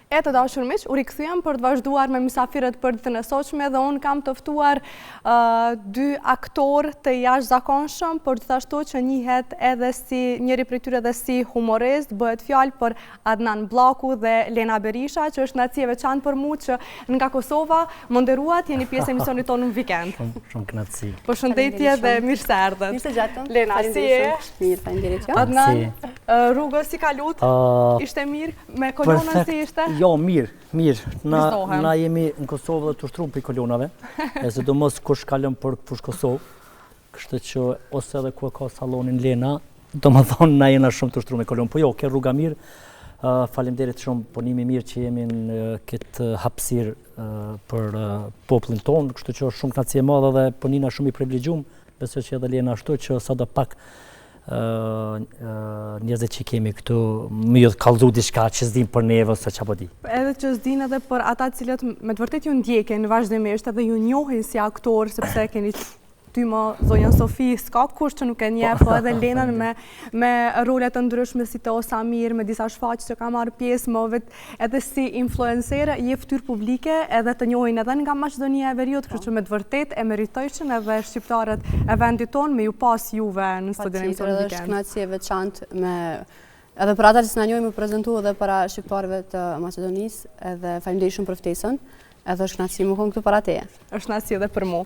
E të dashur miq, u rikthyem për të vazhduar me mysafirët për ditën e sotshme dhe unë kam të ftuar dy aktorë të jashtëzakonshëm, por gjithashtu që njihet edhe si njëri prej tyre edhe si humorist. Bëhet fjalë për Adnan Bllaku dhe Lena Berisha, që është naci e veçantë për mua që nga Kosova më nderuat, jeni pjesë e emisionit tonë në vikend. Shumë kënaqësi. Përshëndetje dhe mirë se erdhët. Mirë se gjatëm. Lena, si je? Mirë, faleminderit. Adnan, rrugës si kalut? Ishte mirë? Me kolonën si ishte? Jo, mirë. Na jemi në Kosovë dhe të ushtruar për kolonave, e sidomos kush kalon për fushë Kosovë, kështu që ose edhe ku ka sallonin Lena, domethënë na jena shumë të ushtruar me kolonë, po jo, ke rruga mirë. Faleminderit shumë punimi mirë që jemi në këtë hapësirë për popullin tonë, kështu që është shumë kënaqësi e madhe dhe punina shumë i privilegjuar, besoj që edhe Lena ashtu që sadopak njerëzit që kemi këtu më ju kallëzu diçka që s'dim për neve ose çapo di. Edhe që s'din edhe për ata të cilët me të vërtetë ju ndjekin vazhdimisht edhe ju njohin si aktor, sepse keni ty më zonjën Sofi, s'ka kush që nuk e njeh, po edhe Lenën me role të ndryshme si te Osamir, me disa shfaqje që ka marrë pjesë, më edhe si influencere, je fytyrë publike, edhe të njohin edhe nga Maqedonia e Veriut, kështu që me të vërtetë e meritojshin edhe shqiptarët e vendit tonë me ju pas juve në studion e emisionit Weekend. Është kënaqësi e veçantë me edhe për ata që s'na njohin me prezantu edhe para shqiptarëve të Maqedonisë, edhe faleminderit shumë për ftesën. Edhe është kënaqësi më kon këtu para teje. Është kënaqësi edhe për mua.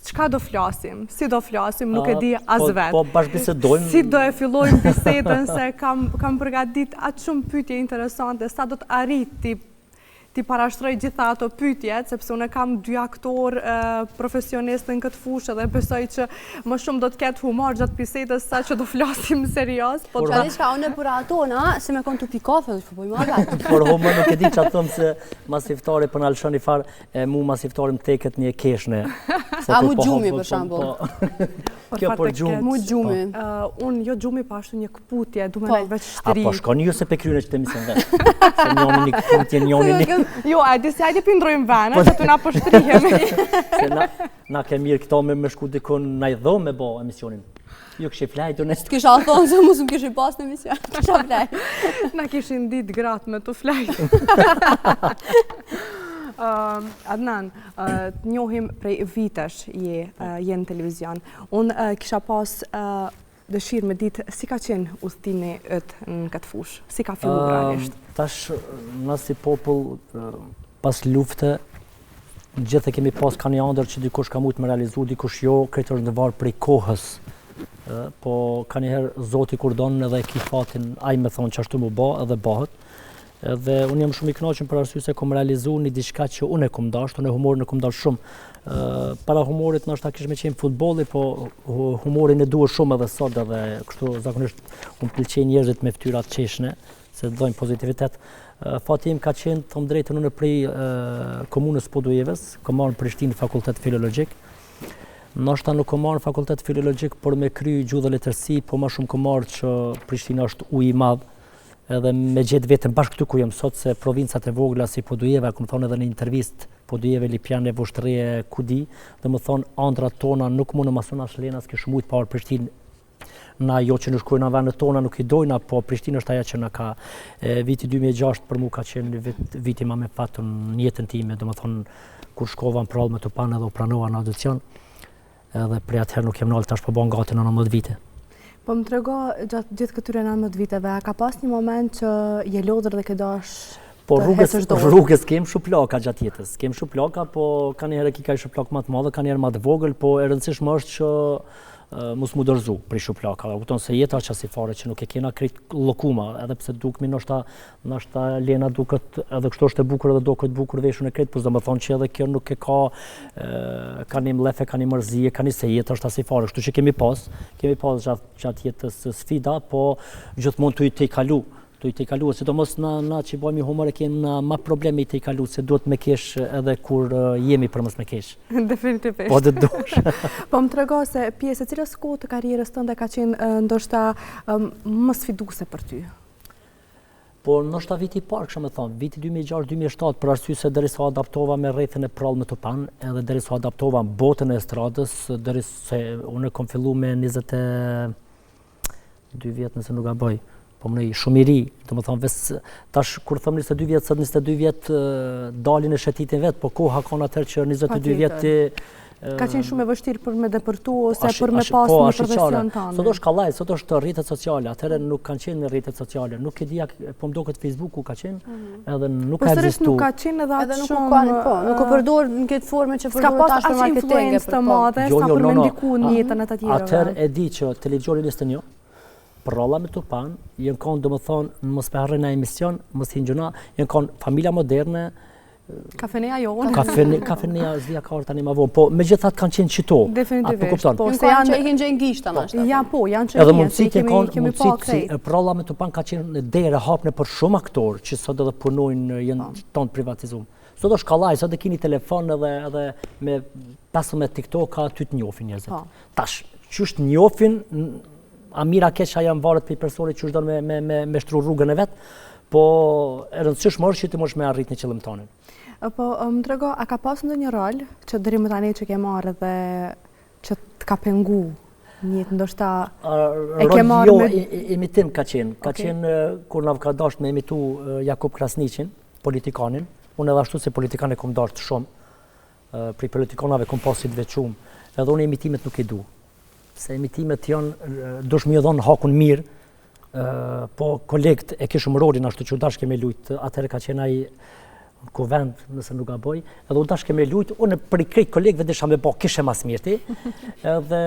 Çka do flasim? Si do flasim? Nuk e di as vet. Po bashkëbisedojmë. Si do e fillojmë bisedën se kam përgatitur atë shumë pyetje interesante, sa do të arriti ti parashtroj gjitha ato pyetjet, sepse unë kam dy aktor profesionistë në këtë fushë dhe besoj që më shumë do të ketë humor gjatë bisedës sa që do flasim serioz. Po çfarë ka unë për ato, se më kon tu pikafe, po bëjmë atë. Por humor nuk e di çfarë them se mas iftari po na lëshoni fare e mu mas iftari më teket një keshne. A mu gjumi për shembull. Kjo për gjumë. Mu gjumi. Unë jo gjumi pa ashtu një kputje, du me veç shtri. Po shkoni ju se pe kryene që të mision vetë. Se njoni një kputje, njoni një... Jo, a di se ajde pindrojmë vene, që të na përshtrihemi. Se na ke mirë këto me shku dikun na i dho me bo emisionin. Jo kështë i flajtë, unë... S'kisha thonë se mu s'm kishë i pas në emision, kisha flajtë. Na kishin ditë gratë me të flajtë. Adnan, të njohim prej vitesh je në televizion. Unë kisha pas dëshirë me ditë si ka qenë udhëtimi yt në këtë fushë, si ka filluar realisht. Tash, na si popull, pas lufte, gjithë kemi pas ka një ëndër që dikush ka mujtë me realizu, dikush jo, këtë është në varë prej kohës. Po ka njëherë Zoti kur donë edhe ki fatin, ai me thonë që ashtu mu ba edhe bahet. Dhe unë jam shumë i kënaqur për arsye se kom realizu një diçka që unë e kom dashur, unë humorin e kom dashur shumë. Para humorit ndoshta kish me qenë futbolli, po humorin e dua shumë edhe sot edhe kështu zakonisht unë pëlqejnë njerëzit me fytyra të qeshne, se dojnë pozitivitet. Fati im ka qenë, thom drejtën, unë prej komunës Podujevës, kam marrë në Prishtinë fakultet filologjik. Ndoshta nuk kam marrë fakultet filologjik por me kry gjuhë dhe letërsi, po më shumë kam marrë që Prishtina është ujë i madh. Edhe me gjetë vetëm bashkë këtu ku jam sot, se provincat e vogla si Podujeva, ku më thonë edhe në intervistë, Podujeve, Lipjane, Vushtrije, Kudi, dhe më thonë andrat tona nuk mundë masona Lena s'ke shumujt parë Prishtinë. Na jo që në shkojnë në vendet tona nuk i dojna, po Prishtinë është aja që na ka. Viti 2006 për mu ka qenë viti ma me fatë në jetën time, dhe më thonë kur shkova në prallë me të panë edhe u pranova në audicion, edhe prej atëherë nuk jem nalë tash po bon gati në 19 vite. Po më trego gjatë gjithë këtyre 19 viteve, a ka pas një moment që je lodër dhe ke dash po rrugës kem shuplaka gjatë jetës. Kem shuplaka, po ka njëherë ki ka shuplak më të madhe, ka njëherë më të vogël, po e rëndësishme është që mos mu dorëzu për shuplaka. Kupton se jeta është asi fare që nuk e kena krejt llokuma, edhe pse dukmi ndoshta Lena duket edhe kështu është e bukur edhe do këtë bukur veshun e krejt, po domethënë që edhe kjo nuk e ka një mlefe, ka një mërzie, ka një se jeta është asi fare, kështu që kemi pas gjatë jetës sfida, po gjithmonë të i te kalu, sidomos na që bëjmë humor e kemi ma probleme i te kalu, se duhet me kesh edhe kur jemi për mos me kesh. Definitivisht. Po dhe dush. Po më trego se pjesë e cilës kohë të karrierës tënde ka qenë ndoshta më sfiduese për ty? Po ndoshta viti i parë, kësha me thonë, viti 2006-2007, për arsye se derisa adaptova me rrethin e prallë me Tupan, edhe derisa adaptova në botën e estradës, derisa unë kam filluar me 22 vjet, nëse nuk gaboj. Po më shumë i ri, domethënë tash kur them 22 vjet, sot 22 vjet dalin e shetitin vet, po koha ka atëherë që 22 vjet ka qenë shumë e vështirë për me depërtu ose për me pas një profesion tënd. Sot është kallaj, sot është rrjetet sociale, atëherë nuk kanë qenë në rrjetet sociale. Nuk e dija, po më duket Facebooku ka qenë, edhe nuk ka ekzistuar. Nuk ka qenë edhe nuk ka, nuk ka përdor në këtë formë që përdor tash për marketing të madhe sa për me ndiku në jetën e të tjerëve. Atëherë e di që televizioni nisën jo. Pralla me Tupan, jenë kanë domethënë mos pe harrë në emision, mos hinë gjuna, jenë kanë familja moderne. Kafeneja jonë. Kafeneja zdia ka orë tani ma vonë, po me gjithat kanë qenë qito. Definitivisht. Po se janë që i kënë gjenë gishtë anashtë. Ja, po, janë që edhe mundësit e kanë, mundësit, pralla me Tupan ka qenë në dere hapne për shumë aktorë që sot edhe punojnë, jenë tonë privatizumë. Sot është kallaj, sot e kini telefon edhe me 15 TikTok ka ty të njofin njerëzit. Tash, që është njofin, Amira keqa janë varet për personit që është me shtru rrugën e vetë, po e rëndësishmë është që ti mosh me arrit një qëllim tonin. Po, më trego, a ka pas ndonjë rol që deri më tani që ke marrë dhe që të ka pengu njëtë, ndoshta e ke marrë me... imitim ka qenë. Ka qenë kur në ka dasht me imitu Jakub Krasniqin, politikanin. Unë edhe ashtu se politikanin kom dasht shumë, pri politikanave kom pasit veçum, edhe unë imitimet nuk i du. Se imitimet janë, dush më dhonë hakun mirë, po kolegët e kishëm rolin ashtu që u dash keme lujtë, atëherë ka qenë ai kuvend, nëse nuk gaboj, edhe u dash keme lujtë, unë për i krejt kolegëve desha me bo kishe mas mirti, edhe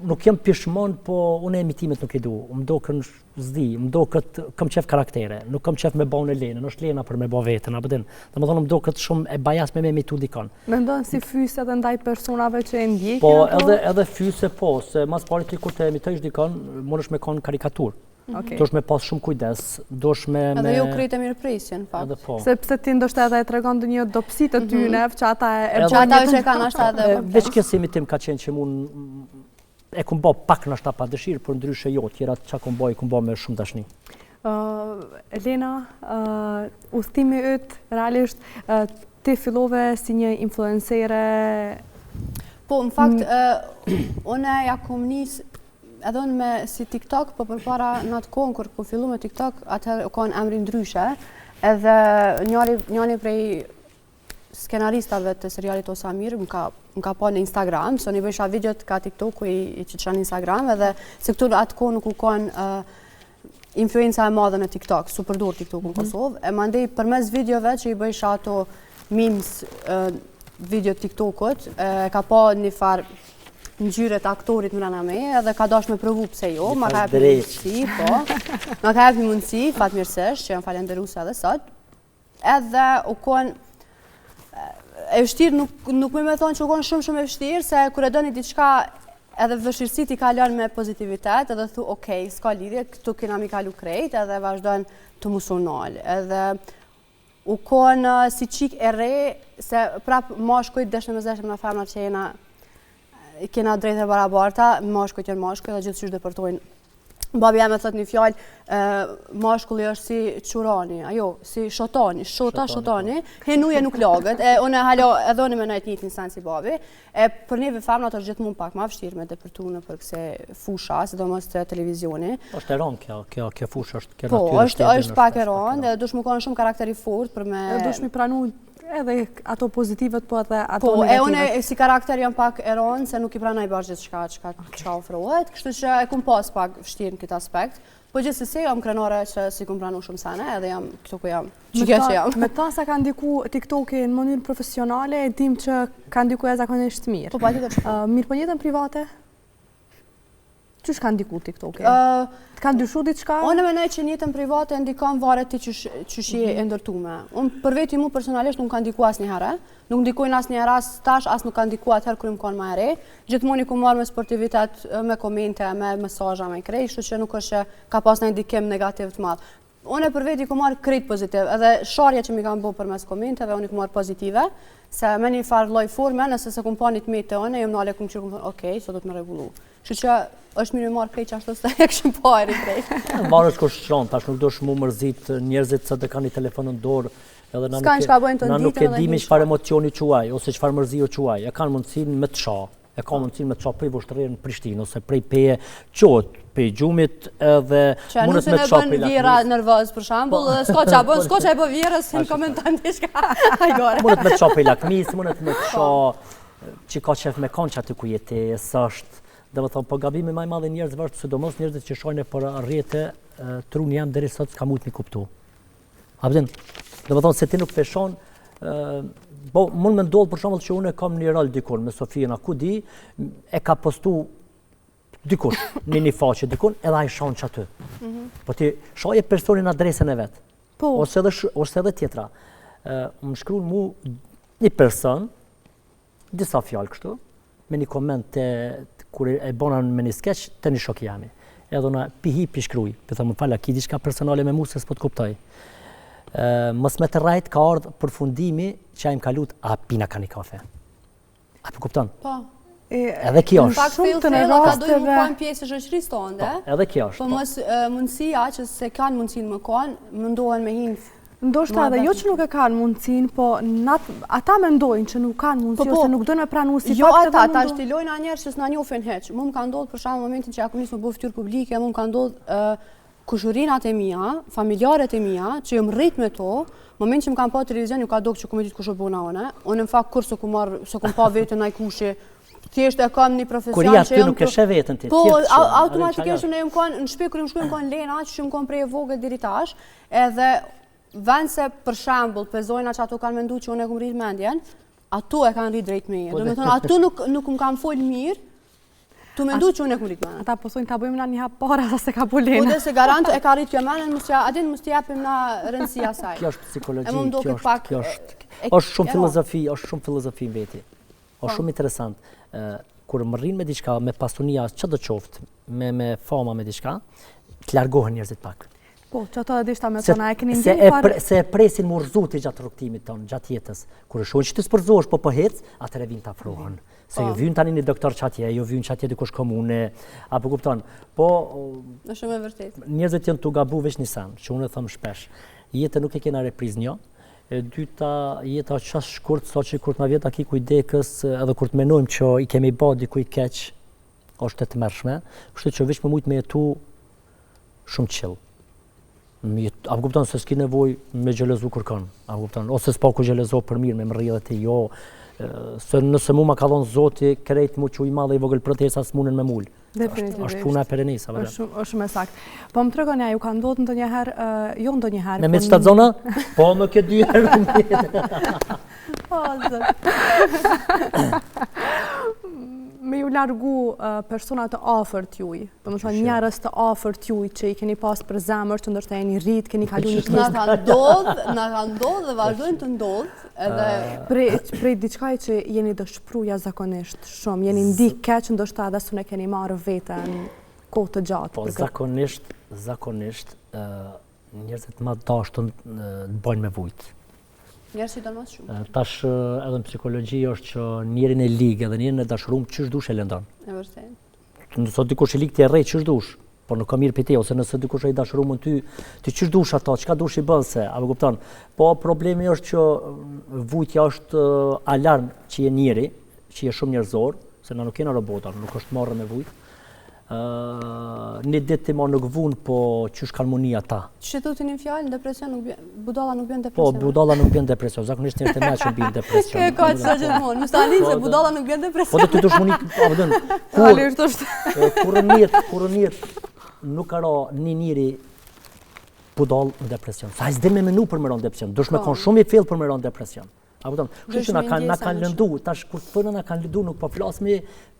nuk jem pishmon, po unë imitimet nuk i du, më do kën zdi, më do këtë këm qef karaktere, nuk këm qef me bo në Lena, nështë Lena për me bo vetën, abëdin, dhe më thonë më do këtë shumë e bajas me imitu dikon. Me ndonë si fyse dhe ndaj personave që e ndjekin? Po, edhe fyse po, se mas pari ti kur të imitojsh dikon, mund është me konë karikatur. Do është me pas shumë kujdes, do është me... Edhe jo krejt e mirë presjen, fakt. Sepse ti ndoshta edhe e tregon një dopsi të tyne, që ata e që e kanë ashta edhe... Veç kësë imitim ka qenë që e kum bo pak në ashta pa dëshirë, për ndryshe jo, tjera që kum bo me shumë dashni. Lena, udhtimi yt, realisht, ti fillove si një influencere... Po, në fakt, une ja kum nisë edhe unë me si TikTok, po përpara në atë kohën, kur ku fillu me TikTok, atëherë u konë emri ndryshe, edhe njëri prej skenaristave të serialit Osamir më ka po në Instagram, so një bëjsha videot ka TikTok i që qanë Instagram, edhe se këtu atë kohën nuk u konë influenca e madhe në TikTok, super dur TikTok në Kosovë, e mandej përmes videove që i bëjsha ato memes video TikTokut, ka po një farë ngjyret aktorit mrena me, edhe ka dash me provu pse jo, ma ka jepi mundësi, po. Ma ka jepi mundësi, fatmirësisht, që janë falenderuese edhe sot. Edhe u konë, e vështirë, nuk me thonë që u konë shumë e vështirë, se kur e doni diçka edhe vështirësit i kalon me pozitivitet, edhe thu, okej, s'ka lidhje, këtu kena mi kalu krejt, edhe vazhdojnë të musonal. Edhe u konë si qik e re, se prap mashkujt deshme me zeshme në femnat që kena drejtë e barabarta, mashkujt janë mashkuj dhe gjithë qysh depërtojnë. Babi jam e thot një fjallë, mashkulli është si qurani, si shotani, shotani, henuje nuk lagët, unë halo edhe unë me nëjtë një të insan si babi, për neve femnat është gjithë mund pak ma vështirë me depërtu në për këse fusha, si do mos të televizioni. është e ronë kjo fusha, është Po, është pak e ronë, dhe dush më konë shumë karakteri fort për me... Dush mi pranu edhe ato pozitivet, po edhe ato negativet. Po, unë si karakter jam pak e ronë, se nuk i pranaj bashkë gjithë qka ofrohet, kështu që e kum pas pak vështirë në këtë aspekt, po gjithësësi jam krenore që si kum pranu shumë sene, edhe jam këtu ku jam, që që jam. Me ta sa ka ndiku TikTok-i në mënyrë profesionale, e dim që ka ndiku e zakonisht mirë. Po, pa tjetër. Mirë po jetën private? Qysh ka ndiku TikTok-i? Ka ndryshu diçka? Unë menoj që jetën private ndikon varet ti qysh je e ndërtume. Unë për veti mu personalisht nuk ka ndiku as një herë, nuk ndikojnë as një herë as tash, as nuk ka ndiku atëherë kur më konë ma ere. Gjithmoni ku marrë me sportivitet, me komente, me mesazha, me krej, kështu që nuk është që ka pas një ndikim negativ të madh. Unë për veti ku marrë krejt pozitiv, edhe sharja që mi kam bo për mes komenteve, unë i ku marrë pozitive, se me një farë loj forme, nëse se kum pa një të metë të unë, jem nale kum qërë kum thonë, okej, so do të me regullu. Që është mirë marrë krejt që ashtu së e këshim pari krejt. Marrë është kështë tash nuk do shmu mërzit njerëzit se të ka një telefon në dorë, edhe na nuk e dimi çfarë emocioni quaj, ose çfarë mërzi o quaj, e kanë mundësin me të qa. E ka mundësin me të qa prej vështërërë në Prishtinë, ose prej peje qotë, pej gjumit edhe mundet me të qa prej lakmisë. Që nëse ne bën vjera nervoz, për shambull, s'ka qa e bë vjera, se në komentan tishka. Mundet me të qa prej lakmisë, mundet me të qa që ka qef me kanë që aty ku jeti, sështë. Dhe më thonë, po gabimi maj madhe njerëzve është sidomos njerëzit që shojnë për rrjete trun jam deri sot s'ka mujt mi kuptu. Dhe më thonë, se ti nuk peshon, po, mund me ndodhë për shembull që unë kam një rol dikun me Sofijën, ku di, e ka postu dikush, një faqe dikun, edhe ai shon që aty. Po ti shoje personin adresën e vetë, ose edhe tjetra. Më shkruan mu një person, disa fjalë kështu, me një koment kur e bona me një skeq të një shok jami. Edhe unë pi shkruaj, për thëmë fala, ki diçka personale me mu se s'po të kuptoj. Mos me të rajt ka ardhë përfundimi që a im kalut a pina ka një kafe. A për kupton? Po. Edhe kjo është. Në fakt fill ka dojnë më kanë pjesë shoqërisë tonë. Edhe kjo është. Po mos mundësia që se kanë mundësinë më kanë, mundohen me hinë. Ndoshta edhe jo që nuk e kanë mundësinë, po ata mendojnë që nuk kanë mundësi ose nuk dojnë me pranu si jo fakt. ata shtilojnë a njerë që s'na njohin heq. Mu më ka ndodhë për shembull momentin që ja kom nisë më bëu fytyrë publike, mu më ka ndodhë kushurinat e mia, familjarët e mia, që jom rrit me to, moment që më kam pa televizion, ju ka dogë që ku me ditë kush o bona one. Unë në fakt kur se kum pa vetën ai kushi, thjesht e kam një profesion që jam... Kur ty nuk e sheh veten ti. Po, automatikisht unë jam kanë në shtëpi kur më shkruajnë kanë Lena, që më kanë prej e vogël deri tash, edhe vend se për shembull pezojna që ato kanë menduar që unë e kum rrit mendjen, ato e kanë rrit drejt meje. Domethënë ato nuk më kanë fol mirë. Tu mendu që unë e këmë rritë menë. Ata posojnë ta bëjmë na një hap para sa se ka polena. Po dhe se garant e ka rritë kjo menë, adin mos t'japim na rëndësia saj. Kjo është psikologji, kjo është shumë filozofi, është shumë filozofi në veti. Është shumë interesant. Kur më rrinë me diçka, me pasunia që do qoftë, me fama me diçka, të largohen njerëzit pak. Po, që ato edhe ishta me tona e këni ndjenjë parë... Se e presin më rëzuti gjatë rrugtimit tonë, gjatë jetës. Kur e shohin që të spërzohesh, po hec, atëre vinë të afrohen. Se jo vynë tani një doktor që atje, jo vynë që atje dikush komune, apo kupton. Po... Në shumë e vërtet. Njerëzit janë të gabu veç një sen, që unë e thëmë shpesh. Jetë nuk e kena repriz një, e dyta jeta qas shkurt, sa që kur të ma vjeta ki kujdekës, edhe kur të menojmë që i kemi ba dikuj keq, është të mërshme, kështu që veç më mujtë me jetu shumë qillë. A më kupton se s'ki nevoj me gjelezu kërkon, a më kupton, ose s'pa ku gjelezo për mirë me më rrjedhet e jo, se nëse mu ma ka dhonë zoti, krejt mu që i madhe i vogël protesa s'munen me mull. Është puna e perenisa. Është shumë e sakt. Po më tregonja, ju ka ndodhë ndonjëherë, jo ndonjëherë... Me me qëta zona? Po më këtë dy herë në mjetë. O, zë. Me ju largu personat të afërt juj, do më thonë njerëz të afërt juj që i keni pas për zemër, që ndoshta jeni rrit, keni kalu një Na ka ndodhë dhe vazhdojnë të ndodhë. Prej diçkaj që jeni dëshpruja zakonisht shumë, jeni ndikë keq, ndoshta edhe s'u ne keni marrë vetën kohë të gjatë. Po zakonisht njerëzit më dashtën të bëjnë me vujtë. Njerë si do më shumë. Tash edhe në psikologji është që njerin e ligë edhe njerin e dashrum qysh dush e lëndon. E vërtet. Nësot dikush e ligë ti e rej qysh dush, por nuk ka mirë për te, ose nëse dikush e i dashrum në ty qysh dush ato, qka dush i bën se, a më kupton. Po problemi është që vujtja është alarm që je njeri, që je shumë njerëzor, se na nuk jena robota, nuk është marrë me vujt. Një ditë ti ma nuk vunë, po qysh kanë muni ata. Që tu ti një fjallë, depresion nuk bjen, budalla nuk bjen Po, depresion. budalla nuk bjen depresion, zakonisht njërë të me që bjen depresion. Ke ka që sa gjithmonë, mësta një se budalla nuk bjen depresion. Po dhe ty dush muni, kur njët nuk ka ra një njëri budall në depresion. Sa i s'de me menu për më ronë depresion, dush me konë shumë i fill për më ronë depresion. Kështu që na kanë lëndu, tash kur thënë na kanë lëndu nuk po flasmi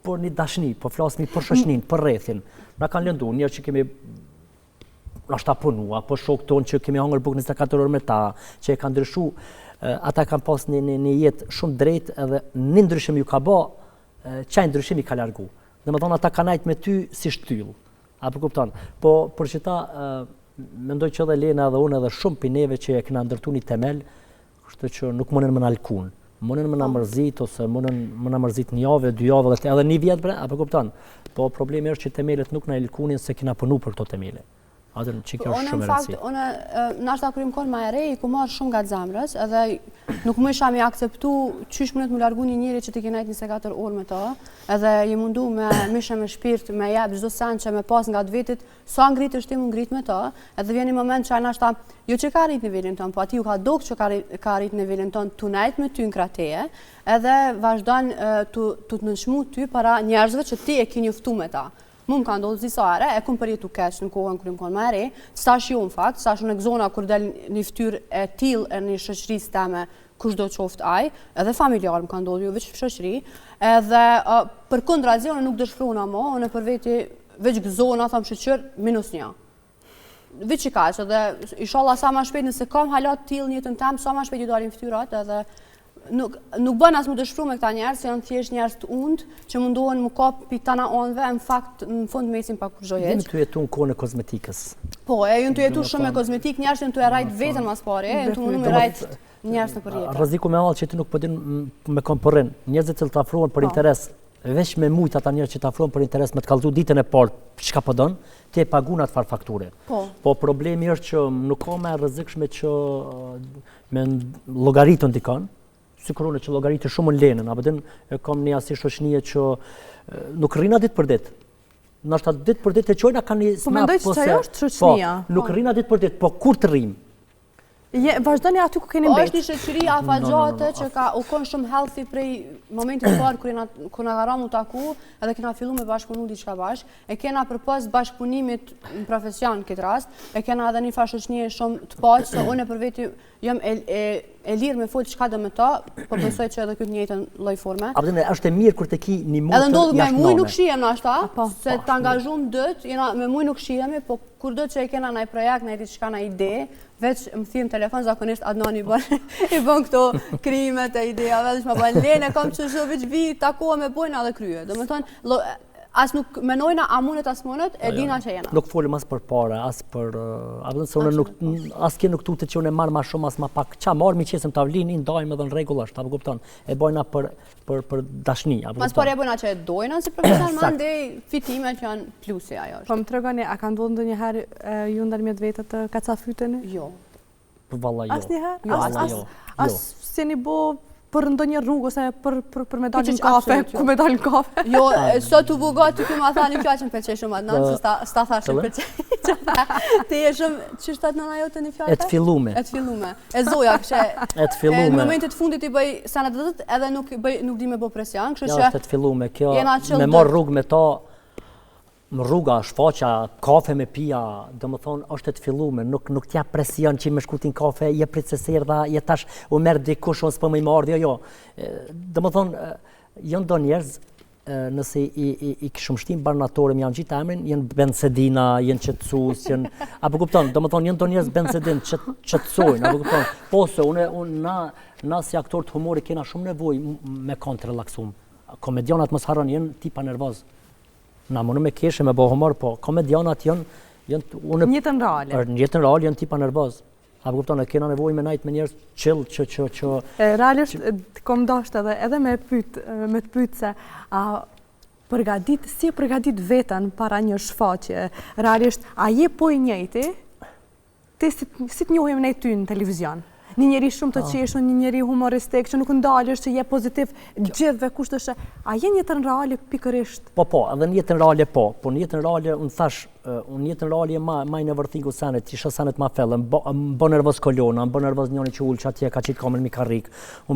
për një dashni, po flasmi për shoqnin, për rrethin. Na kanë lëndu, njerë që kemi nashta punua, po shok tonë që kemi hangër bukë 24 orë me ta, që e kanë ndryshu, ata kanë pas një jetë shumë drejt edhe një ndryshim ju ka ba, qaj ndryshim i ka largu. Dhe më thonë ata kanë ajtë me ty si shtyllë, apo kupton. Po për që ta mendoj që edhe Lena edhe unë edhe shumë pineve që e kena ndërtu një temel, kështu që nuk mënen më nalkun. Mënen më na mërzit, ose mënen më na mërzit një javë, 2 javë, edhe një vjet bre, apo kupton. Po problemi është që temelet nuk na lkunin se kena punu për këto temele. Atë që kjo është shumë e rëndësishme. Unë nashta kur im kon më e re, i ku marr shumë nga zemrës, edhe nuk më isha mi akceptu çysh mundet më largu një njeri që ti ke nejt 24 orë me to, edhe je mundu me mishe me shpirt, me jep çdo sen që me pas nga të vetit, sa ngritësh ti më ngrit me to, edhe vjen një moment që ai nashta jo që ka arrit nivelin ton, po aty u ka dok që ka arrit nivelin ton tu nejt me ty në krateje, edhe vazhdon tu të nënshmu ty para njerëzve që ti e ke njoftu me ta. Mu më ka ndodhë disa ere, e kom përjetu keq në kohën kër më konë më ere, stash jo në fakt, stash në gzona kur del një ftyrë e tilë e një shoqërisë teme kushdo qoftë aj, edhe familjarë më ka ndodhë jo veç shoqëri, edhe për kundra zi, unë nuk dëshfruna mo, unë për veti veç gzona, thamë shqyqër, -1. Veç i kaq, edhe inshallah sa ma shpejt nëse kam halat tilë njëtën temë, sa ma shpejt ju dalim ftyrat, edhe nuk bën as më dëshpru me këta njerëz, se janë thjesht njerëz të undë, që mundohen më kap pi tana onve, në fakt, në fund mesin pa kur gjojeq. Jemi të jetu në kohën e kozmetikës. Po, e jënë të jetu shumë me kozmetik, njerëz janë të e rajt vetën mas pare, e jënë të mundu me rajt njerëz në përjetë. Rreziku me mallë që ti nuk përdin me kompërin, njerëzit që të afrohen për interes, veç me mujt ata njerëz që të afrohen për interes, me të kallëzu ditën e parë, çka po don, ti e pagun atë farë fakture. Po problemi është që nuk ka më rrezikshme që me llogaritën dikon, sikurone që llogaritë shumë në Lenën, apo den e kam një asi shoqënie që nuk rrina ditë për ditë. Ndoshta ditë për ditë e çojna kanë një snap. Po mendoj se ajo është shoqënia. Po, nuk rrina ditë për ditë, po kur të rrim? Vazhdoni aty ku keni mbet. Është një shoqëri afagjate që u kon shumë healthy prej momentit të parë kur na ka mu taku, edhe kena fillu me bashkëpunu diçka bashkë, e kena përpas bashkëpunimit në profesion këtë rast, e kena edhe një shoqënie shumë të paqë, se unë për veti jam e lirë me folë çka do me ta, po besoj që edhe këtë njëjtën lloj forme. Apëtën është e mirë kur të ki një mutër edhe ndodhë me muj nuk shihem nashta, se po, të angazhum dët, me muj nuk shihemi, po kur do që e kena naj projekt, naj diçka, naj ide, veç më thim telefon, zakonisht Adnan i bën këto krimet e idejave, dhe që më bën Lene, kam që shë veç vi, takoha me bojna dhe krye. Do më thonë, as nuk menojna a munet as munet, e dina që jena. Nuk folim as për pare, as për... As kje nuk tute që unë e marrë ma shumë, as ma pak. Qa marrë mi qesëm tavlin, i ndajmë edhe në regullasht, apo kupton. E bojna për dashni, apo kupton. Mas pare e bojna që e dojna si profesional, ma ndej fitime që janë plusi ajo. Po më tregoni, a ka ndodhë ndonjëherë ju ndërmjet vetët të kacafyteni? Jo. Valla jo. Asnjëherë? As s'jeni bo për ndonjë rrugë ose për me dalë në kafe, ku me dalë në kafe? Jo, sot u bugat të këma tha një fjallë që më përqej shumë Adnan, se s'ta thash që më përqej. Ti e shumë, që shtat nëna jote një fjallë? E të fillume. E të fillume. E zoja, kështë e të fillume. Në momentit fundit i bëj sanet dhëtët, edhe nuk di me bo presion, kështë që... Ja, është e të fillume, kjo me morë rrugë me ta, më rruga, shfaqja, kafe me pija, do më thonë, është të fillume, nuk t'ja presion që me shkutin kafe, je pritë se serdha, je tash u merë dikush, ose për më i mardhjo, jo. Do më thonë, jënë do njerëz, nëse i këshëm shtim barnatore, janë gjithë emrin, jënë bensedina, jënë qëtësus, jënë, apo kupton, do më thonë, jënë do njerëz bensedin, qëtësojnë, apo kupton, po se, na si aktor të humori kena shumë nevoj me kanë të relaksum. Komedianat mos harron, jënë tipa nervoz. Na mënu me keshe, me bo humor, po komedianat janë... Njëtën reale. Njëtën reale janë tipa nervoz. Apo kupton, e kena nevoj me najt me njerëz qill që... Realisht, kom dasht edhe me të pyt se si e përgadit vetën para një shfaqje. Realisht, a je po i njëjti, ti si të njohim ne ty në televizion? Një njeri shumë të qeshun, një njeri humoristik, që nuk ndalësh, që je pozitiv gjithve kushtëshe. A je njëtën reale pikërisht? Po, edhe njëtën reale po. Po njëtën reale, unë thash, njëtën reale e ma i në vërtigu sanet, isha sanet ma fellë, më bë nervoz kolona, më bë nervoz njoni që ullë që atje ka qitë kamen mi karrik, më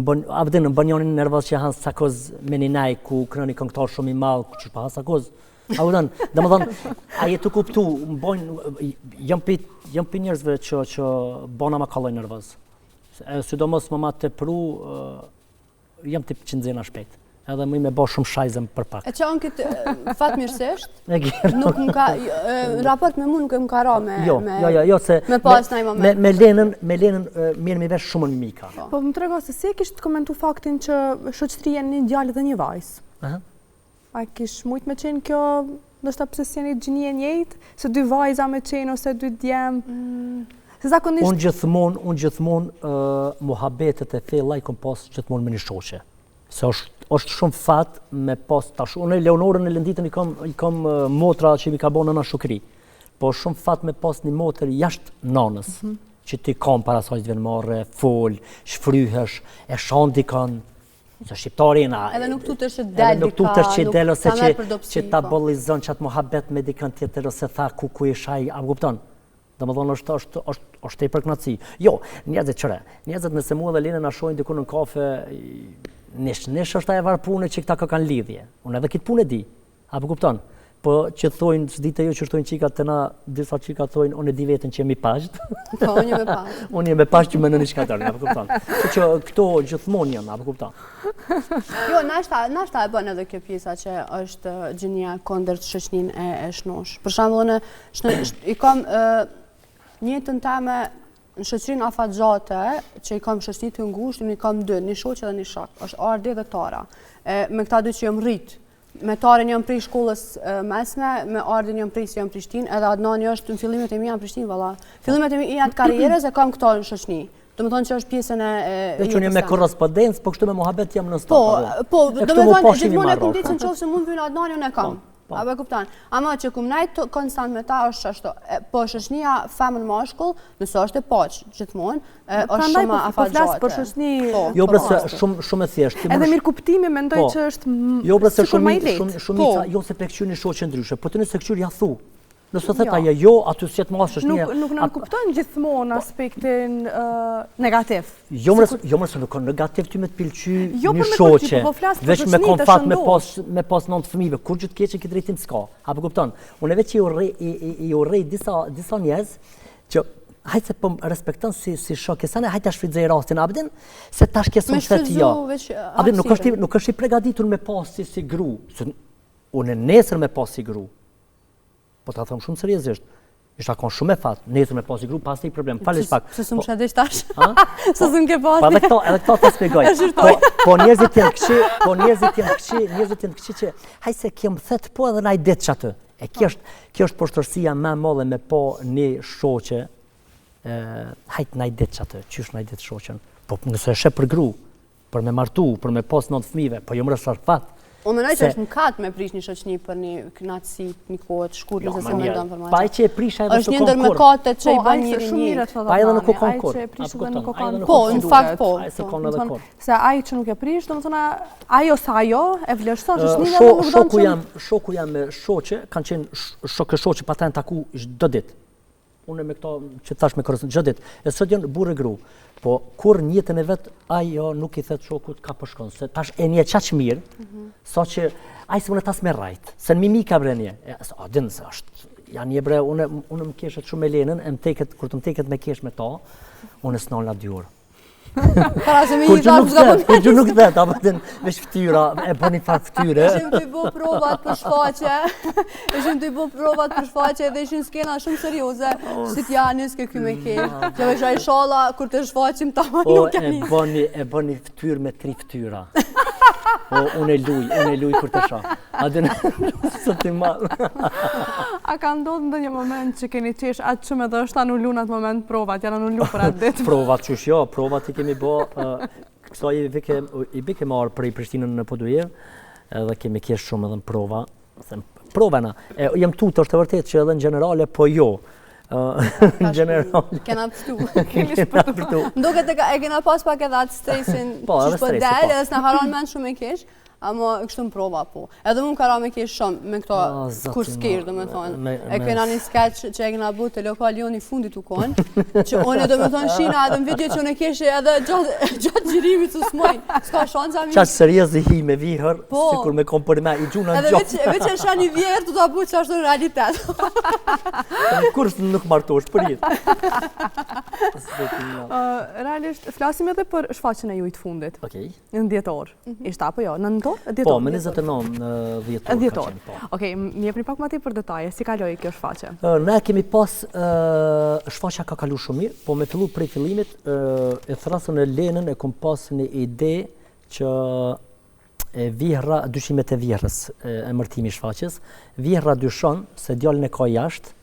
bë njoni nervoz që hanë sakoz me një nej, ku kërë një këngtar shumë i malë, që pa hanë sakoz. A u dënë, dhe më dënë, a jetu kuptu, jam për njerëzve që bona ma kalloj nervoz. Sidomos më ma të pru, jam të qëndzena shpejt. Edhe më i me bo shumë shajzëm për pak. E që anë këtë fatë mirësisht, nuk më ka, raport me mu nuk më ka ra me pas në i moment. Me Lenën mirë mi vesh shumë në mika. Po më trego se si e kishtë komentu faktin që shoqëtrija një djallë dhe një vajzë? A kish mujt me qenë kjo, ndoshta pse s'jeni gjinje njëjtë, se dy vajza me qenë ose dy djemë? Se zakonisht... Unë gjithmonë muhabetet e thella i kom pas gjithmonë me një shoqe. Se është shumë fat me pas tash. Unë Leonorën e Lënditën i kam motra që mi ka bënë nëna Shukri. Po shumë fat me pas një motër jashtë nanës, që ti kam para saj të vjen marrë, fol, shfryhesh, e shan dikon, se shqiptari na. Edhe nuk tutesh që del nuk tutesh që del ose që ta po. bollizon çat muhabet me dikon tjetër ose tha ku ish ai, a kupton? Domethënë është tepër knaci. Jo, njerëzit çore. Njerëzit nëse mua dhe Lena na shohin diku në kafe, nesh është ajo varpune që këta kanë lidhje. Unë edhe këtë punë e di. Apo kupton? Po që thojnë, s'dite jo që thojnë qikat të na, disa qikat thojnë, unë e di vetën që jemi pashtë. Po, unë jemi me pashtë. Unë jemi me pashtë që me në një shkatërën, apo kupton. Që këto gjithmonë janë, apo kupton. Jo, nashta e bën edhe kjo pjesa që është gjënia kondër shoqnin e shnosh. Për shembull, i kam njëtën teme në shoqërinë afatgjate, që i kam shoqni të ngushtë, i kam dy, një shoqe dhe një shok, është Ardi dhe Tara. Me këta dy që jam rritë. Me Tarin jam prej shkollës mesme, me Ardin jam prej si jam Prishtinë, edhe Adnani është në fillimet e mi jam Prishtinë, valla. Fillimet e mi janë të karrierës e kam këto në shoqni. Do të thonë që është pjesën e dhe që unë jam me korrespondencë, po kështu me muhabet jam në stop. Po, do të thonë gjithmonë e kam ditë në qoftë se mund vjen Adnani unë e kam. Apo e kupton. Ama që kum najt konstant me ta është ashtu. Po shoqënia femën mashkull, nëse është e paq gjithmonë, është shumë afatgjate. Për shoqëni. Jo, përse shumë e thjeshtë. Edhe mirë kuptimi mendoj që është jo, përse shumica jo se pe kqyr një shoqë ndryshe, po të nëse kqyr ja thu. Nëse thot ajo jo, aty s'jet më as shoqënia. Nuk na kuptojnë gjithmonë aspektin negativ. Jo mëse nuk ka negativ ty me të pëlqy një shoqe. Veç me konfakt me pas 9 fëmijëve, kur gjë të keqe ke drejtim s'ka. Apo kupton? Unë vetë i urrej disa njerëz që hajtë se po respekton si shokë, sa ne hajtë ta shfrytëzoj rastin Abdin, se tash ke shumë shtet jo. Abdin nuk është i përgatitur me pas si gru. Unë nesër me pas si gru. Po ta them shumë seriozisht. Isha kon shumë e fat, nesër me pas i grup, pas një problem. Falësh pak. Se s'm shadesh tash. Se s'm ke pas. Po edhe këto të shpjegoj. Po njerëzit janë këqij, që haj se kjo më thet po edhe na i det çatë. E kjo është poshtërsia më e madhe me po një shoqe. Hajt na i det çatë, qysh na i det shoqën. Po nëse është për gru, për me martu, për me pas 9 fëmijëve, po jo më rreth fat. Unë mendoj që është mëkat me prish një shoqëni për një kënaqësi, një kohë të shkurtër se se mendon për pa që e prish edhe është një ndër mëkatet që i bën njëri. Pa edhe nuk ka kur. Po, në fakt po. Se ai që nuk e prish, domethënë ajo sa ajo e vlerëson shoqëninë dhe nuk don që shoku jam me shoqe, kanë qenë shoqë pa ta taku çdo ditë. Unë me këto që thash me korrespondent çdo ditë. E sot janë burrë gru. Po kur në jetën e vet ajo nuk i thet shokut ka po shkon se tash e një çaq mirë, saqë ai s'mund ta smej rajt. Se në mimika brenje. A din se është janë një bre, unë më keshet shumë me Lenën, kur të më teket me kesh me ta, unë s'non la 2 orë. Para se me i thash kur gjë nuk dhet, apo din veç fytyra, e bëni fat fytyre. Ishim të bëj provat për shfaqe. Dhe ishin skena shumë serioze. Si t'janis ke ky me kesh. Që veç ai shalla kur të shfaqim tamam nuk janë. E bëni fytyrë me 3 fytyra. Unë e luj kur të shoh. A din sot i mal. A ka ndodhur ndonjë moment që keni qesh atë shumë edhe është anulu në atë moment provat, janë anulu për atë ditë? Provat qysh jo, provat i kemi bë, këto i bike marrë për i Prishtinën në Podujev, edhe kemi kesh shumë edhe në prova. Provana, jem tutë është e vërtet që edhe në generale, po jo. Në generale. Kena përtu. Ndoket e kena pas pak edhe atë stresin që shpo del, edhe s'na haron mend shumë e kesh. Ama kështu në prova po. Edhe më ka ra me kesh shumë me këto kur s'kesh, do me thonë. E kena një sketch që e kena bu të lokal joni fundit u konë, që unë do me thonë shina edhe në video që unë e kesh edhe gjatë gjirimit së smoj. S'ka shanca mi. Qash serios i hi me vihër, si kur me kom për me i gjuna në gjotë. Edhe veç e shan një vjerë, të ta bu që ashtu në realitet. Kur nuk martosh, për jetë. Realisht, flasim edhe për shfaqjen e juj të fundit. Në 10 orë. Ishte apo jo? Po, me 29 në 10 orë. Okej, më jepni pak më tepër detaje, si kaloi kjo shfaqje? Ne kemi pas shfaqja ka kalu shumë mirë, po me fillu prej fillimit e thrasën e Lenën e kom pas një ide që dyshimet e vjehrës, emërtimi i shfaqjes, vjehra dyshon se djalin e ka jashtë,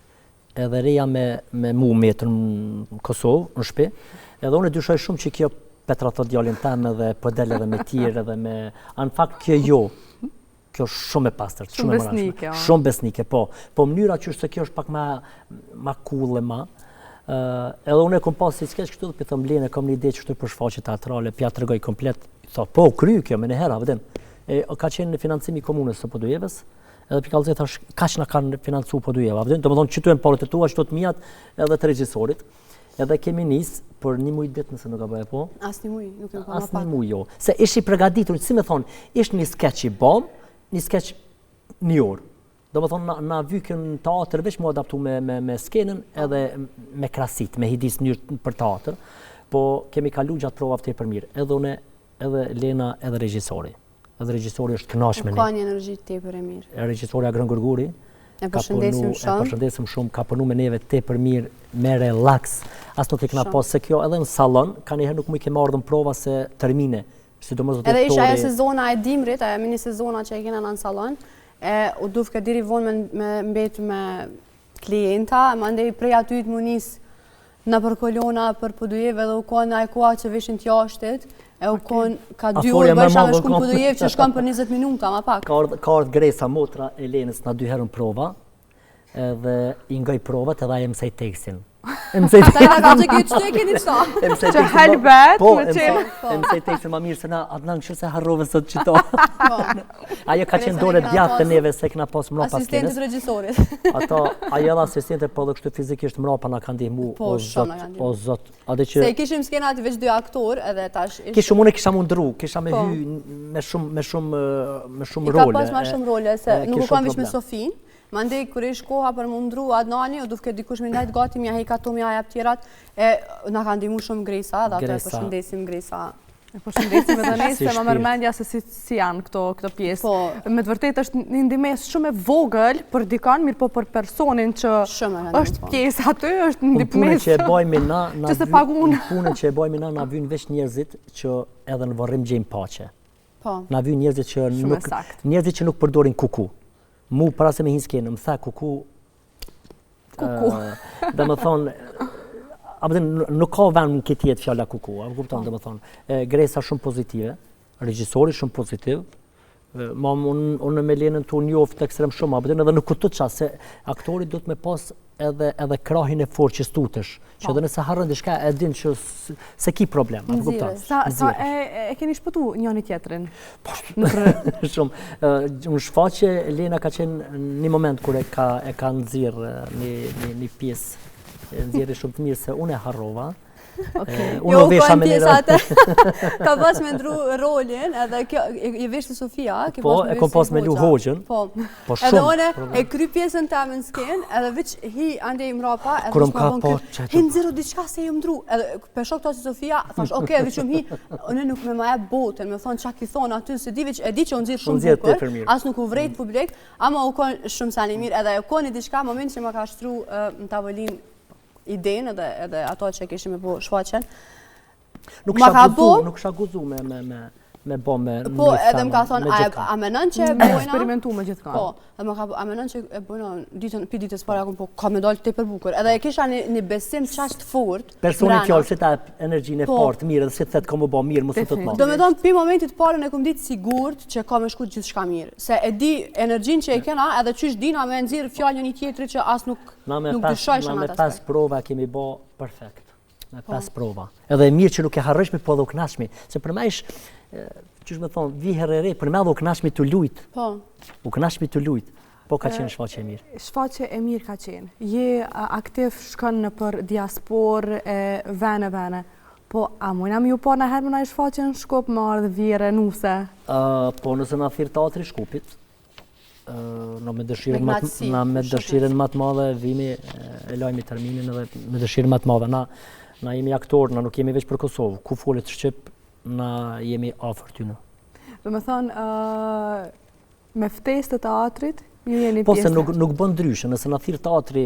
edhe reja me mu metër në Kosovë, në shtëpi, edhe unë dyshoj shumë që kjo Petra thot djalin tem edhe po del edhe me tjerë edhe me... Në fakt kjo shumë e pastërt, shumë besnike. Shumë besnike, po. Po mënyra që se kjo është pak ma cool e ma. Edhe unë e kom pas si skeç këtu, për thëmë Lene, kam një ide që këtu për shfaqje teatrale, pja të regoj komplet. Tha, po, kry kjo, me në hera, vëdim. Ka qenë financimi i komunës së Podujevës, edhe për kallëzit thash, kaq na kanë financu Podujeva, vëdim. Do më thonë, qëtu e më parët e tua, qëtu të mijat edhe të regjisorit. Edhe kemi nisë për një muj ditë nëse nuk ka bëhe po. Asnjë muj, nuk e kam Asnjë muj, jo. Se ishi përgatitur, si me thonë, ishte një skeç i bom, një skeç një orë. Do më thonë, na vykën teatr veç mu adaptu me skenën edhe me krasit, me hidis njërë për teatr, po kemi kalu gjatë provat të e për mirë. Edhe une, edhe Lena, edhe regjisori. Edhe regjisori është kënash me ne. Ka një energji tepër e mirë. Regjisori Agrën Gërguri. E përshëndesim shumë. E përshëndesim shumë, ka punu me neve tepër mirë, me relax. As nuk e kena pas se kjo edhe në salon, ka njëherë nuk mu i ke marrë në prova se termine. Edhe isha ajo sezona e dimrit, ajo mini sezona që e kena në salon, u dufke diri vonë me mbetë me klienta, ma ndej prej aty të munis në për kolona, për Podujevë, edhe u konë a e koha që vishin t'jashtit, e u konë ka 2 orë bësha me shku në Podujevë që shkon për 20 minuta, ma pak. Ka ardhë Gresa, motra e Lenës, na 2 herë në prova, edhe i ngoj provat edhe aje mësej tekstin. Ta jena ka që këtë që e keni qëta? Që helbet, me qenë. E mësej tekstin ma mirë se na Adnan kështu se harrove sot qëto. Ajo ka qenë dore djatë të neve se këna pas mrapa skenës. Asistentit regjisorit. Ajo edhe asistente, po dhe kështu fizikisht mrapa na ka ndihmu. Po, shumë na ka ndihmu. O zot. Se kishim skena ati veç 2 aktor edhe tash... Kishim unë kisha mundru, kisha me hy me shumë role. I ka pas ma shumë role, se nuk u kam vish me Sofin. Mandej, kër ish koha për mundru Adnani, o dufke dikush me ndajt gati, mja hejka to, mja hejap tjerat, na ka ndimu shumë Gresa, dhe ato e përshëndesim Gresa. E përshëndesim edhe ne, se ma mërmendja se si janë këto pjesë. Me të vërtet është një ndimes shumë e vogël për dikan, mirë po për personin që është pjesë aty, është një ndimes punën që e bojmë na, që se pagun. Punën që e bojmë na vynë veç njerëzit që edhe në varrim gjejmë paqe. Na vynë njerëzit që nuk përdorin kuku. Mu para se me hinë skenë, më tha kuku, dhe më thonë, nuk ka vend në këtë jetë fjalla kuku, dhe më thonë, Gresa shumë pozitive, regjisori shumë pozitiv, unë me Lenën të njoftë ekstrem shumë, edhe nuk këtë qa, se aktori do të me pas edhe krahin e forë që stutesh, që edhe nëse harrën dishka e din që se ki problem. Sa e keni shpëtu njëni tjetërin? Shumë. Në shfaqe, Lena ka qenë një moment kër e ka nëzirë një pjesë, nëzirë shumë të mirë se unë e harrova. Jo, u kojnë pjesate, ka pas me ndru rolin, edhe kjo, i veshtë Sofia, po, e kom pas me lu hoqën, edhe one e kry pjesën ta me në skenë, edhe vëq hi ande i mrapa, edhe vëq ma bënë hi në zero diqka se ju mdru, edhe për shok të si Sofia, thash, oke, vëq hi, une nuk me ma e botën, me thonë qa ki thonë aty, se di vëq e di që unë zirë shumë bukur, as nuk u vrejt publik, ama u konë shumë sani mirë, edhe u konë i diqka moment që ma ka shtru në tavolin idenë edhe ato që kishim e po shfaqen. Nuk isha guzu me bo me po, edhe më ka thonë, a menon që e bojna? Eksperimentu me gjithë ka. Po, edhe më ka a menon që e bojna për ditës para, po, ka me dollë të për bukur. Edhe e kisha një besim qashtë fort. Personin fjallë që ta energjinë e partë mirë, edhe që të thetë ka më bo mirë, mësë të të më. Do me thonë, për momentit parën e kom ditë sigurt që ka me shku gjithë shka mirë. Se e di energjinë që e kena, edhe qysh dina me nëzirë fjallë një tjetëri që as nuk dyshojshë në atë aspekt. Me 5 prova kemi bo perfekt. Me 5 prova. Edhe e mirë që nuk e harrëshmi, po edhe u knashmi. Se për me ish, qysh me thonë, viher e re, për me edhe u knashmi të lujtë. Po. U knashmi të lujtë. Po ka qenë shfaqe e mirë. Shfaqe e mirë ka qenë. Je aktiv shkën në për diasporë e vene. Po, a mujna mi ju po në herë më na i shfaqe në Shkup, më ardhë vire, nuse? Po, nëse na thirë teatri Shkupit, në me dëshiren matë madhe, vimi, e lajmi terminin edhe me dëshiren matë madhe. Na jemi aktorë, na nuk jemi veç për Kosovë. Ku folit Shqip, na jemi afër tyne. Do me thonë, me ftesë të teatrit, ju jeni pjesë? Po, se nuk bën ndryshë. Nëse na thirë teatri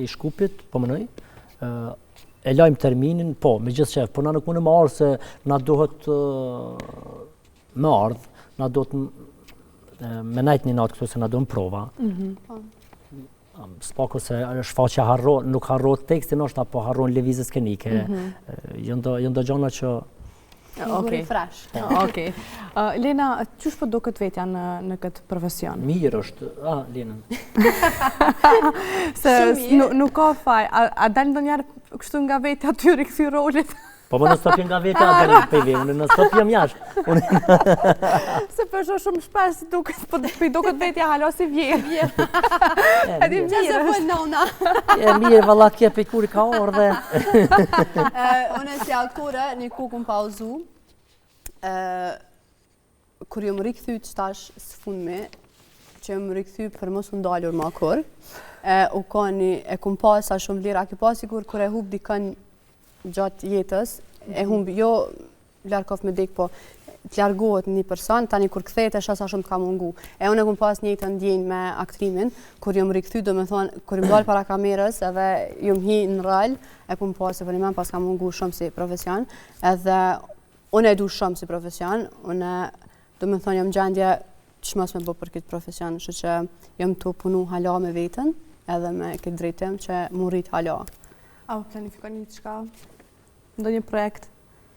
i Shkupit, po mënoj, e lajmë terminin, po, me gjithë qef. Po, na nuk mundë më ardhë se na duhet me ardhë. na do të me najt një natë këtu se na do në prova. Spako se shfaqja nuk harro tekstin është, apo harron lëvizjes skenike. Janë do gjëra që Figuri fresh. Okej. Lena, çush po do këtë vetja në këtë profesion? Mirë është. Lena. Se nuk ka faj. A dal ndonjëherë kështu nga vetja ty rikthy rolet? Po në stop nga vetja dal pe unë në stop jam jashtë. Se përshë shumë shpesh duket, po duket vetja hala si vjerë. E di se po nona. E mirë valla ke pe kur ka orë. Unë si aktore një kohë kum pauzu. Kur jam rikthyt tash së fundmi, që jam rikthyt për mos u ndalur më kur. U koni e kum pas sa shumë vlera, ke pas sigur kur e hub dikën gjatë jetës, e humb jo larkof me dek, po të largohet një person, tani kur kthehet e sa shumë të ka mungu. E unë e kum pas një të ndjenjë me aktrimin, kur jam rikthy, do me thonë, kur jam dal para kamerës edhe jam hi në rol, e kum pas se vërimen pas ka mungu shumë si profesion, edhe unë e du shumë si profesion, unë do me thonë jam gjendje ç'mos me bë për këtë profesion, kështu që jam të punu hala me veten, edhe me këtë drejtim që mu rrit hala. A planifikoni diçka? Ndonjë projekt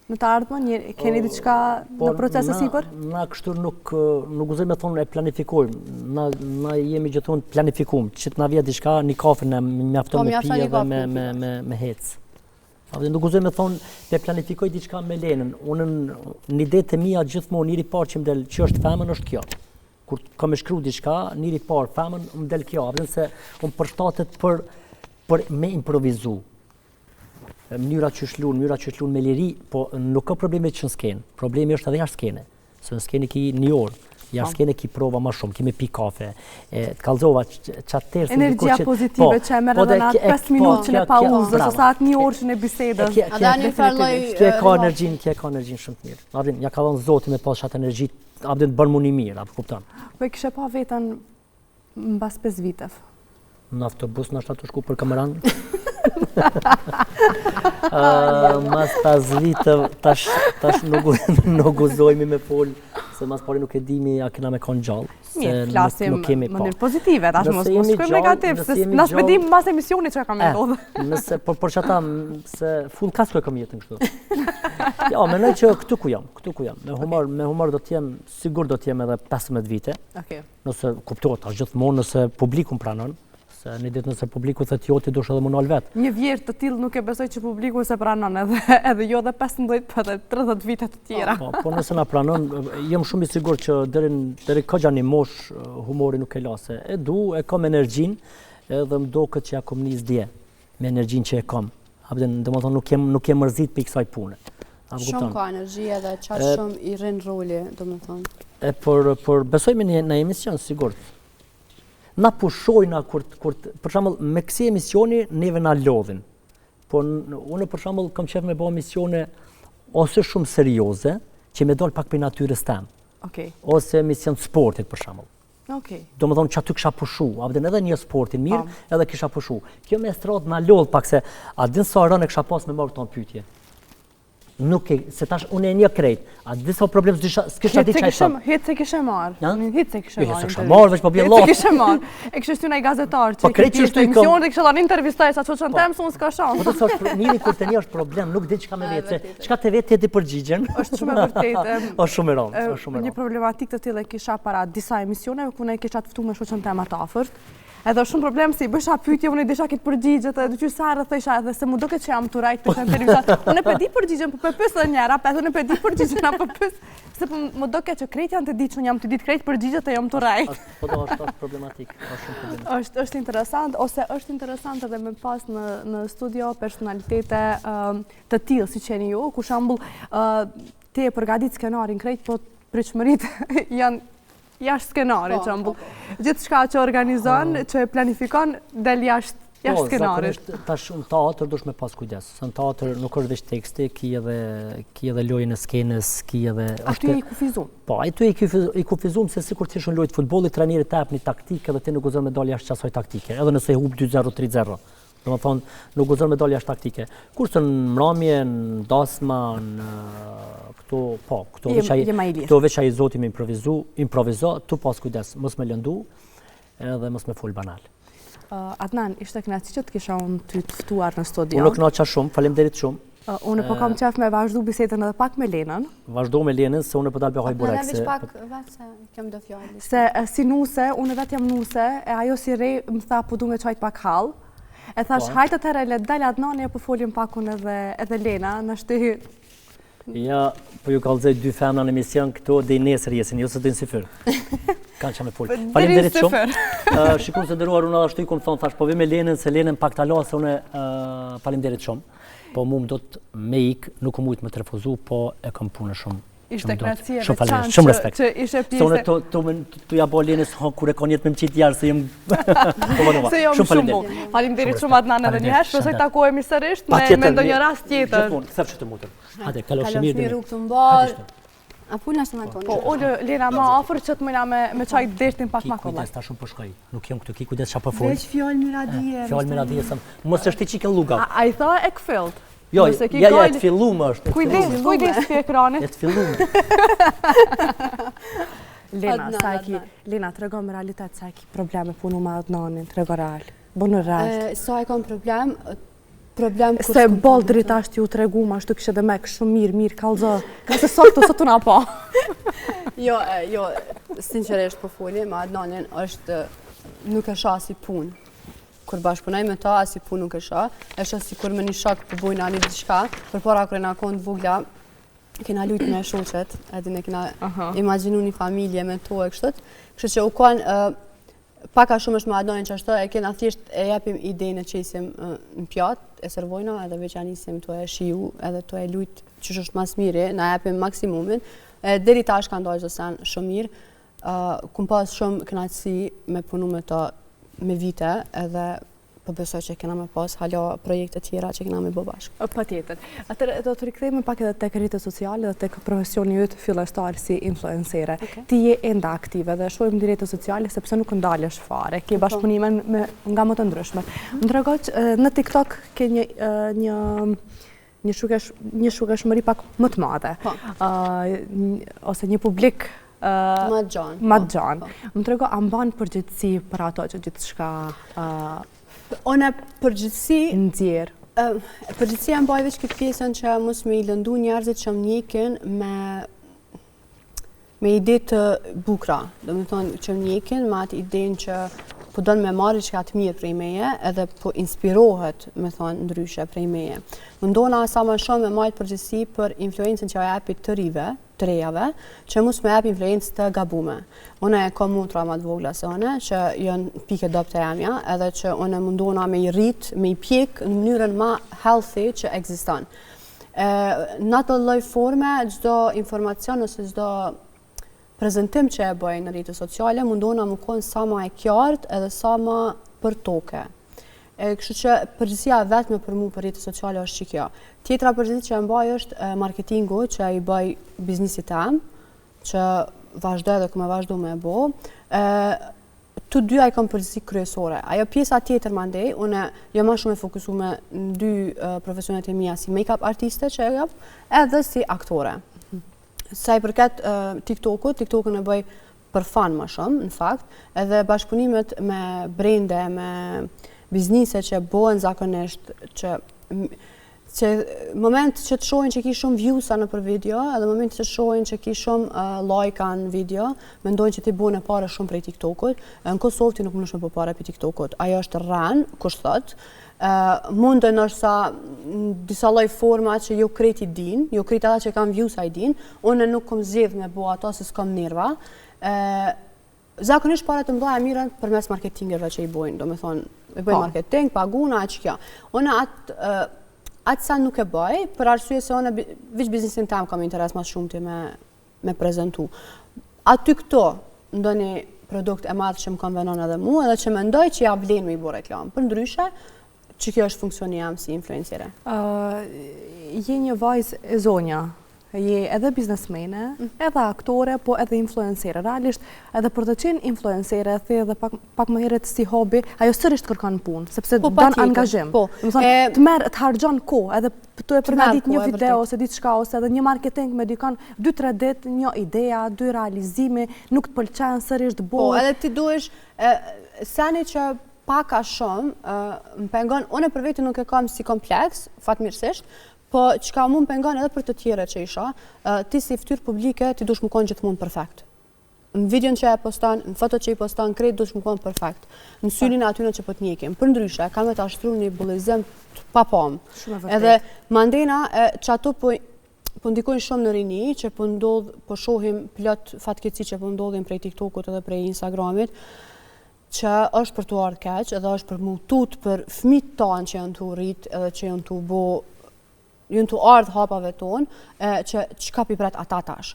në të ardhmen? Keni diçka në proces e sipër? Na kështu nuk gëzoj me thonë e planifikojmë. Na jemi gjithmonë planifikum. Që të na vjen diçka, një kafe na mjafton me pije dhe me hec. Nuk gëzoj me thonë te planifikoj diçka me Lenën. Unë në idetë e mia gjithmonë njëri parë që më del që është femën është kjo. Kur kam e shkruar diçka, njëri parë femën më del kjo, se unë përshtatet për me improvizu. Mënyra që shluan me liri, po nuk ka probleme që në skenë. Problemi është edhe jashtë skene. Se në skene ki një orë, jashtë skene ki prova ma shumë, ki me pi kafe. Të kallzova qatë tërë... Energjia pozitive që e merë edhe në atë 5 minutë që në pauzës, ose atë një orë që në bisedës. Ada një farloj... Kje ka energjin shumë të mirë. Abdin, ja ka dhënë Zoti me pas qatë energjit, abdin të bërë mu një mirë, apo kuptan. Po e kishe pa vetën mbas 5 viteve? Në autobus në ashtë të shku për kameran. Mas 5 viteve, tash nuk guzojmi me folë, se mas pari nuk e dimi a kena me konë gjallë. Mirë, flasim mënyrë pozitive, tash mos shkojmë negativ, se nësë me dim mas emisioni që ka me ndodhë. Nëse, por që ata, se full kasko e kam jetën kështu. Ja, menoj që këtu ku jam. Me humor do t'jem, sigur do t'jem edhe 15 vite. Nëse kuptohet, ashtë gjithmonë nëse publikum pranon, se një ditë nëse publiku thët jo, ti dush edhe më nalë vetë. Një vjerë të tillë nuk e besoj që publiku se pranon edhe jo dhe 15 për edhe 30 vite të tjera. Po nëse na pranon, jem shumë i sigur që deri ka një mosh humori nuk e lase. E du, e kam energjin, edhe më do këtë që ja kom nis dje, me energjin që e kam. Dhe më thonë nuk jem mërzit për i kësaj pune. Shumë ka energji edhe qatë shumë i rrin roli, do më thonë. Por besojme në emision, sigurt. Na pushojna për shembull me kësi emisioni neve na lodhin. Po unë për shembull kam qef me bëj emisione ose shumë serioze, që me dal pak për natyrës tem. Ose emision sportit për shembull. Do më thonë që aty kisha pushu, abden edhe një sportin mirë, edhe kisha pushu. Kjo me estradë na lodh pak se a din sa rënë kisha pas me marrë tonë pyetje. Nuk e, se tash unë e një krejt, a disa problem s'kisha di qaj shumë. Hitë se kishe marë. Hitë se kishe marë. Hitë se kishe marë, veç po bje lofë. Hitë se kishe marë. E kishe shtu nëj gazetarë që i kështë emision dhe kishe da një intervistaj sa që në temë, së unë s'ka shansë. Po të sa njëri kur të një është problem, nuk di qka me vetë, se qka të vetë jeti përgjigjen. është shumë e vërtet. është shumë e rëndë. Një problematik të tillë kisha para disa emisione, ku ne kisha të ftu me shoqën tema të afërt. Edhe shumë problem si bësha pyetje, unë i disha këtë përgjigjet, edhe dyqy sarë thësha edhe se mu duket që jam të rajtë për shënë televizat. Unë e pedi përgjigjen për pëpës dhe njera, unë e pedi përgjigjen a pëpës, se mu duket që krejt janë të ditë që unë jam të ditë krejt përgjigjet e jam të rajtë. Po do është problematik, është shumë problematik. është interesant, ose është interesant edhe me pas në studio personalitete të tillë si qeni ju, ku shambull ti e përgadit skenarin krejt, po pritshmërit janë jashtë skenarit, që ambull. Gjithë shka që organizon, që e planifikon, del jashtë skenarit. Po, tash në teatr dush me pas kujdes. Në teatr nuk është veç teksti, ki edhe lojën e skenës, ki edhe... A tu e i kufizum? Po, a tu e i kufizum se sikur të ishën lojtë futbolit, trajneri të ep një taktikë edhe ti nuk gëzën me dalë jashtë qasoj taktike, edhe nëse hub 2-0, 3-0. Do më thonë, nuk guzon me dalë jashtë taktike. Kurse në mramje, në dasma, në këto veç ai zoti me improvizo, tu pas kujdes, mos me lëndu edhe mos me fol banal. Adnan, ishte kënaqësi që të kisha unë ty të ftuar në studio. Unë kënaqa shumë, faleminderit shumë. Unë po kam qef me vazhdu bisedën edhe pak me Lenën. Vazhdo me Lenën, se unë po dalë bëhoj burek. Veç pak, veç se kem do fjallë. Se si nuse, unë vetë jam nuse, e ajo si re më tha po du me qajt pak hall. E thash, hajtë të le dalë Adnani e po folim pakun edhe Lena, në shty... Ja, po ju kallëzoj 2 femna në emision këto dhe i nesër jesin, jo se dhe në si fyrë. Kanë që me folë. Faleminderit shumë. Shikun se ndëruar unë ashtu i kom thonë, thash, po vi me Lenën, se Lenën pak tala, se une faleminderit shumë. Po mu më do të me ikë, nuk më ujtë me të refuzu, po e kam punë shumë. Ishte kënaqësi e veçantë shumë respekt. Që ishe pjesë. Se unë tu ja bo Lenës kur e ka jetë me më qitë jarë, se jem... Se jom shumë. Faleminderit shumë Adnan edhe njëherë, shpresoj të takohemi sërish me ndonjë rast tjetër. Gjithmonë, këthef që të mutër. Hajde, kalofshi mirë. mirë. Rrugë të mbarë. A puna së më tonë? Po, ullë Lena ma afer që të mëna me qaj dertin pak ma kollaj. Kujdes, ta shumë po shkoj. Nuk jam këtu, ki kujdes qa po folë. Veç fjallë miradije. Fjallë miradije, mos është ti qikën luga. A i tha e këfilt? Jo, ja, të fillume është. Kujdes për ekranit. E të fillume. Lena, të rego me realitet, sa e ki probleme punu me Adnanin, të rego real. Bënë real. Sa e kam problem se bol drita është ju të regu ma është të kështë dhe me kështë mirë, kalzo. Nëse sot të na pa. Jo, sinqeresht po foli, me Adnanin është nuk e sha si punë. Kur bashkëpunoj me ta, asi punë nuk e sha. E sha si kur me një shak përbojnë ani diçka, për para kërë nga konë vugla, kena lujtë me shoqet, edhe ne kena imaginu një familje me to e kështët. Kështë që u konë, paka shumë është me Adnanin që ashtë, e kena thjesht e jepim idejnë e qesim në pjatë, e servojna, edhe veç anisim të e shiju, edhe të e lujtë që është mas mire, na jepim maksimumin. Deri ta është ka ndojë zësen shumë mirë, kum pas shumë kënaqësi me punu me ta me vite, edhe po besoj që kena me pas hala projekte tjera që kena me bë bashkë. Pa tjetër. Atër do të rikthejmë pak edhe tek rrjetet sociale dhe tek profesioni yt fillestar si influencere. Ti je enda aktive dhe shohim në rrjetet sociale sepse nuk ndalesh fare. Ke bashkëpunime nga më të ndryshme. Më trego në TikTok ke një shukeshmëri pak më të madhe. Ose një publik ma gjanë. Më trego, a mban përgjithësi për ato që gjithë shka... One përgjithësi... Ndjerë. Përgjithësi e mbaj veç këtë pjesën që mos me i lëndu njerëzit që më njekin me ide të bukra. Do me thonë që më njekin me atë idenë që po donë me marrë që ka të mirë prej meje, edhe po inspirohet, me thonë, ndryshe prej meje. Më ndona sa më shumë me majtë përgjithësi për influencën që a jepi të rive, të rejave, që mus me jepi influencë të gabume. Une e kom mutra ma të vogla se one, që jënë pike dopte jamja, edhe që une mundona me i rrit, me i pjek në mënyrën ma healthy që eksiston. Në të lloj forme, gjdo informacion ose gjdo prezentim që e bëjnë në rrjetet sociale, mundona më konë sa ma e qartë edhe sa ma për toke. Kështu që përgjithësia vetme për mu për rrjetet sociale është që kjo. Tjetra përgjithësi që e mbaj është marketingu që i bëj biznisit tem, që vazhdoj dhe këmë vazhdo me e bo. Të dyja i kam përgjithësi kryesore. Ajo pjesa tjetër mandej, une jo ma shumë e fokusu me në 2 profesionet e mija si make-up artiste që e gap, edhe si aktore. Sa i përket TikTokun e bëj për fan ma shumë, në fakt, edhe bashkëpunimet me brende, me biznise që bëhen zakonisht, që moment që të shohin që ki shumë viewsa në për video, edhe moment që të shohin që ki shumë like-a në video, mendojnë që ti bëhen e pare shumë prej TikTokut, në Kosovë ti nuk më nëshme për pare për TikTokut. Ajo është rran, kush thot, mundën është sa disa lloj forma që jo kreti din, jo kreti ata që kam views-a i din, unë nuk kom zgjedh me bo ato se s'kam nerva. Zakonisht para të mdoja mirën përmes marketingerve që i bojnë, do me thonë, i bojnë marketing, paguna, që kjo. Unë atë sa nuk e bëj, për arsye se unë veç biznesin tam kam interes mas shumë të me prezentu. Aty këto, ndonjë produkt e madhë që më kam venon edhe mu, edhe që mendoj që ja vlen me i bo reklam. Për ndryshe, që kjo është funksioni jam si influencere? Je një vajzë e zonja, je edhe biznesmene, edhe aktore, po edhe influencere. Realisht, edhe për të qenë influencere, the edhe pak më herët si hobi, ajo sërisht kërkon punë, sepse don angazhim. Të harxhon kohë, edhe të e përgatit një video ose diçka, ose edhe një marketing me dikon 2-3 ditë, një ideja, 2 realizimi, nuk të pëlqen sërisht bëhet. Po, edhe ti duhesh seni që pak a shumë më pengon, unë për vetë nuk e kam si kompleks, fatmirësisht, po çka mu më pengon edhe për të tjere që isha, ti si fytyrë publike, ti dush më konë gjithmonë perfekt. Në videon që e postan, në foto që i postan, krejt dush më konë perfekt. Në syrin e atyne që po të njekim. Për ndryshe, ka me të ashtru një bullizim pa pom. Edhe mandena që ato po ndikojnë shumë në rini, që po shohim plot fatkeqësi që po ndodhin prej TikTokut edhe prej Instagramit, që është për të ardhur keq, edhe është për mutut për fëmijët tanë që janë të rrit edhe që janë të ardhë hapave tonë, që çka pi pret ata tash.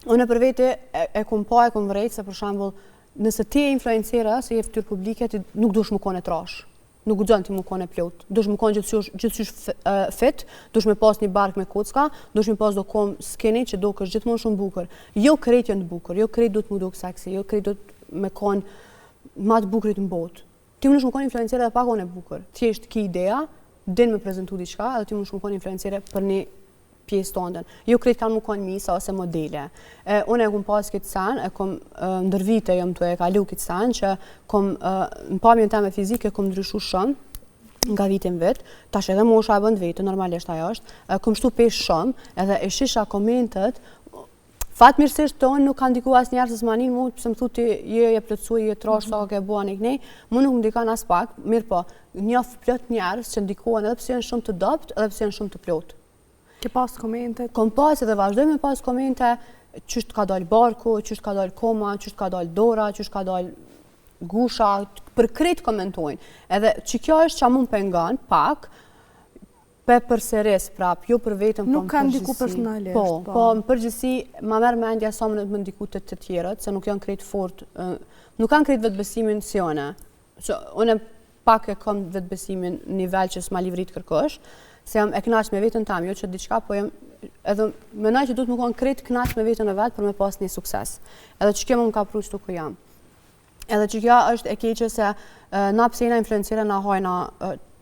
Unë për vete e kum vrejt se për shembull, nëse ti e influencera, se je fytyrë publike, ti nuk dush më kone trash. Nuk guxon ti më kone plot. Dush më kone gjithçysh fit, dush me pas një bark me kocka, dush me pas do kom skinny që do kësh gjithmonë shumë bukur. Jo krejt janë të bukur, jo krejt do të më duk seksi, jo krejt do të me kon ma të bukurit në botë. Ti më dush më kone influencera dhe pak e bukur. Thjesht ki ideja, din me prezentu diçka, edhe ti më shumë konë influencere për një pjesë tëndën. Jo krejt kanë më konë misa ose modele. Unë e kom pas këtë sen, e kom ndër vite jam të e kalu këtë sen, që kom në pamjen teme fizike kom ndryshu shumë nga vitin vit, tash edhe mosha e bënd vetë, normalisht ajo është, kom shtu pesh shumë, edhe e shisha komentet, fatmirësisht tonë nuk kanë ndiku as njerë se s'manin mu, pëse më thuti je plotësuj, je trash, sa ke bua një kënej, mu nuk më ndikan as pak, mirë po, njof plot njerës që ndikohen edhe pëse janë shumë të dopt, edhe pëse janë shumë të plot. Ke pas komente? Kom pas edhe vazhdoj me pas komente, qysht ka dal barku, qysht ka dal koma, qysht ka dal dora, qysht ka dal gusha, për krejt komentojnë. Edhe që kjo është që mu më pengan, pak, përsëris prap, jo për vetëm, nuk kanë ndiku personalisht. Po, në përgjithësi, ma merë mendja sa më më ndiku të tjerët, se nuk janë krejt fort, nuk kanë krejt vetëbesimin si one. Une pak e kam vetëbesimin nivel që s'ma livrit kërkosh, se jam e knaq me vetën tam, jo që diçka, po jam edhe menaj që du të më konë krejt knaq me vetën e vetë për me pas një sukses. Edhe që kjo më ka pru qëtu ku jam. Edhe që kjo është e keqe se na pse jena influencere na hajna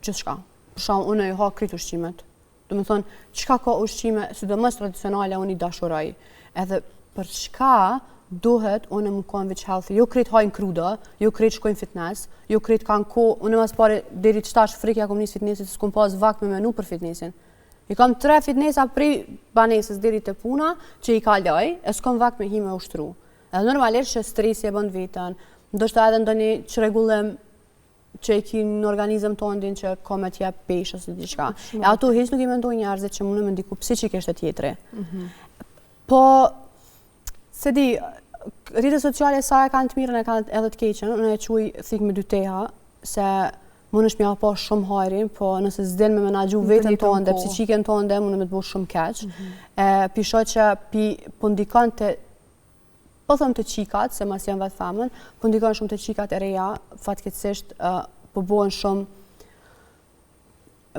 gjithçka. Për shumë, unë e ha krejt ushqimet. Do me thonë, qka ka ushqime, sidomos tradicionale, unë i dashuroj. Edhe për çka duhet unë më konë veç healthy. Jo krejt hajnë kruda, jo krejt shkojnë fitness, jo krejt kanë ko, unë mas pare deri qëtash frikja kom njës fitnessit, s'kom pas vak me menu për fitnessin. I kam 3 fitnessa prej banesës deri të puna, që i kaloj, e s'kom vak me hi me ushtru. Edhe normalisht që stresi e bënd vetën, ndoshta edhe ndonjë çrregullim që i ki në organizëm tondin që ka me t'jep pesh ose diçka. E ato hiç nuk i mendoj njerëzit që mundu me ndiku psiqikisht e tjetri. Po, se di, rrjetet sociale sa e kanë të mirën e kanë edhe të keqen, unë e quj thik me 2 teha, se mundesh m'ja pa shumë hajrin, po nëse s'din me menaxhu veten tonde, psiqiken tonde, mundu me të bësh shumë keq. Pisho që po ndikon të po thëmë të qikat, se mas janë vetë femën, po ndikon shumë të qikat e reja, fatkeqësisht po bëhen shumë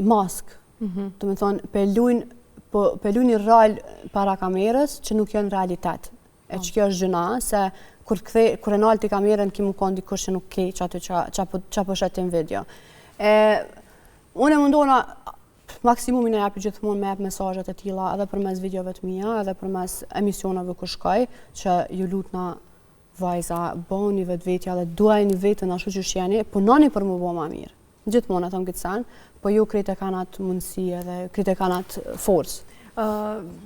mask. Do me thonë, pe lujnë një rol para kamerës që nuk janë realitet. E që kjo është gjëna, se kur e nalë të kamerën, ki mu konë dikush që nuk ke që po shetin video. Unë e mundohna maksimumin e japi gjithmonë me jep mesazhet e tilla edhe përmes videove të mia, edhe përmes emisioneve ku shkoj, që ju lutna vajza, bëni vetvetja dhe duajini veten ashtu që jeni, punoni për më bëu më mirë. Gjithmonë e them këtë sen, po ju krejt e kanë atë mundësi edhe krejt e kanë atë forcë.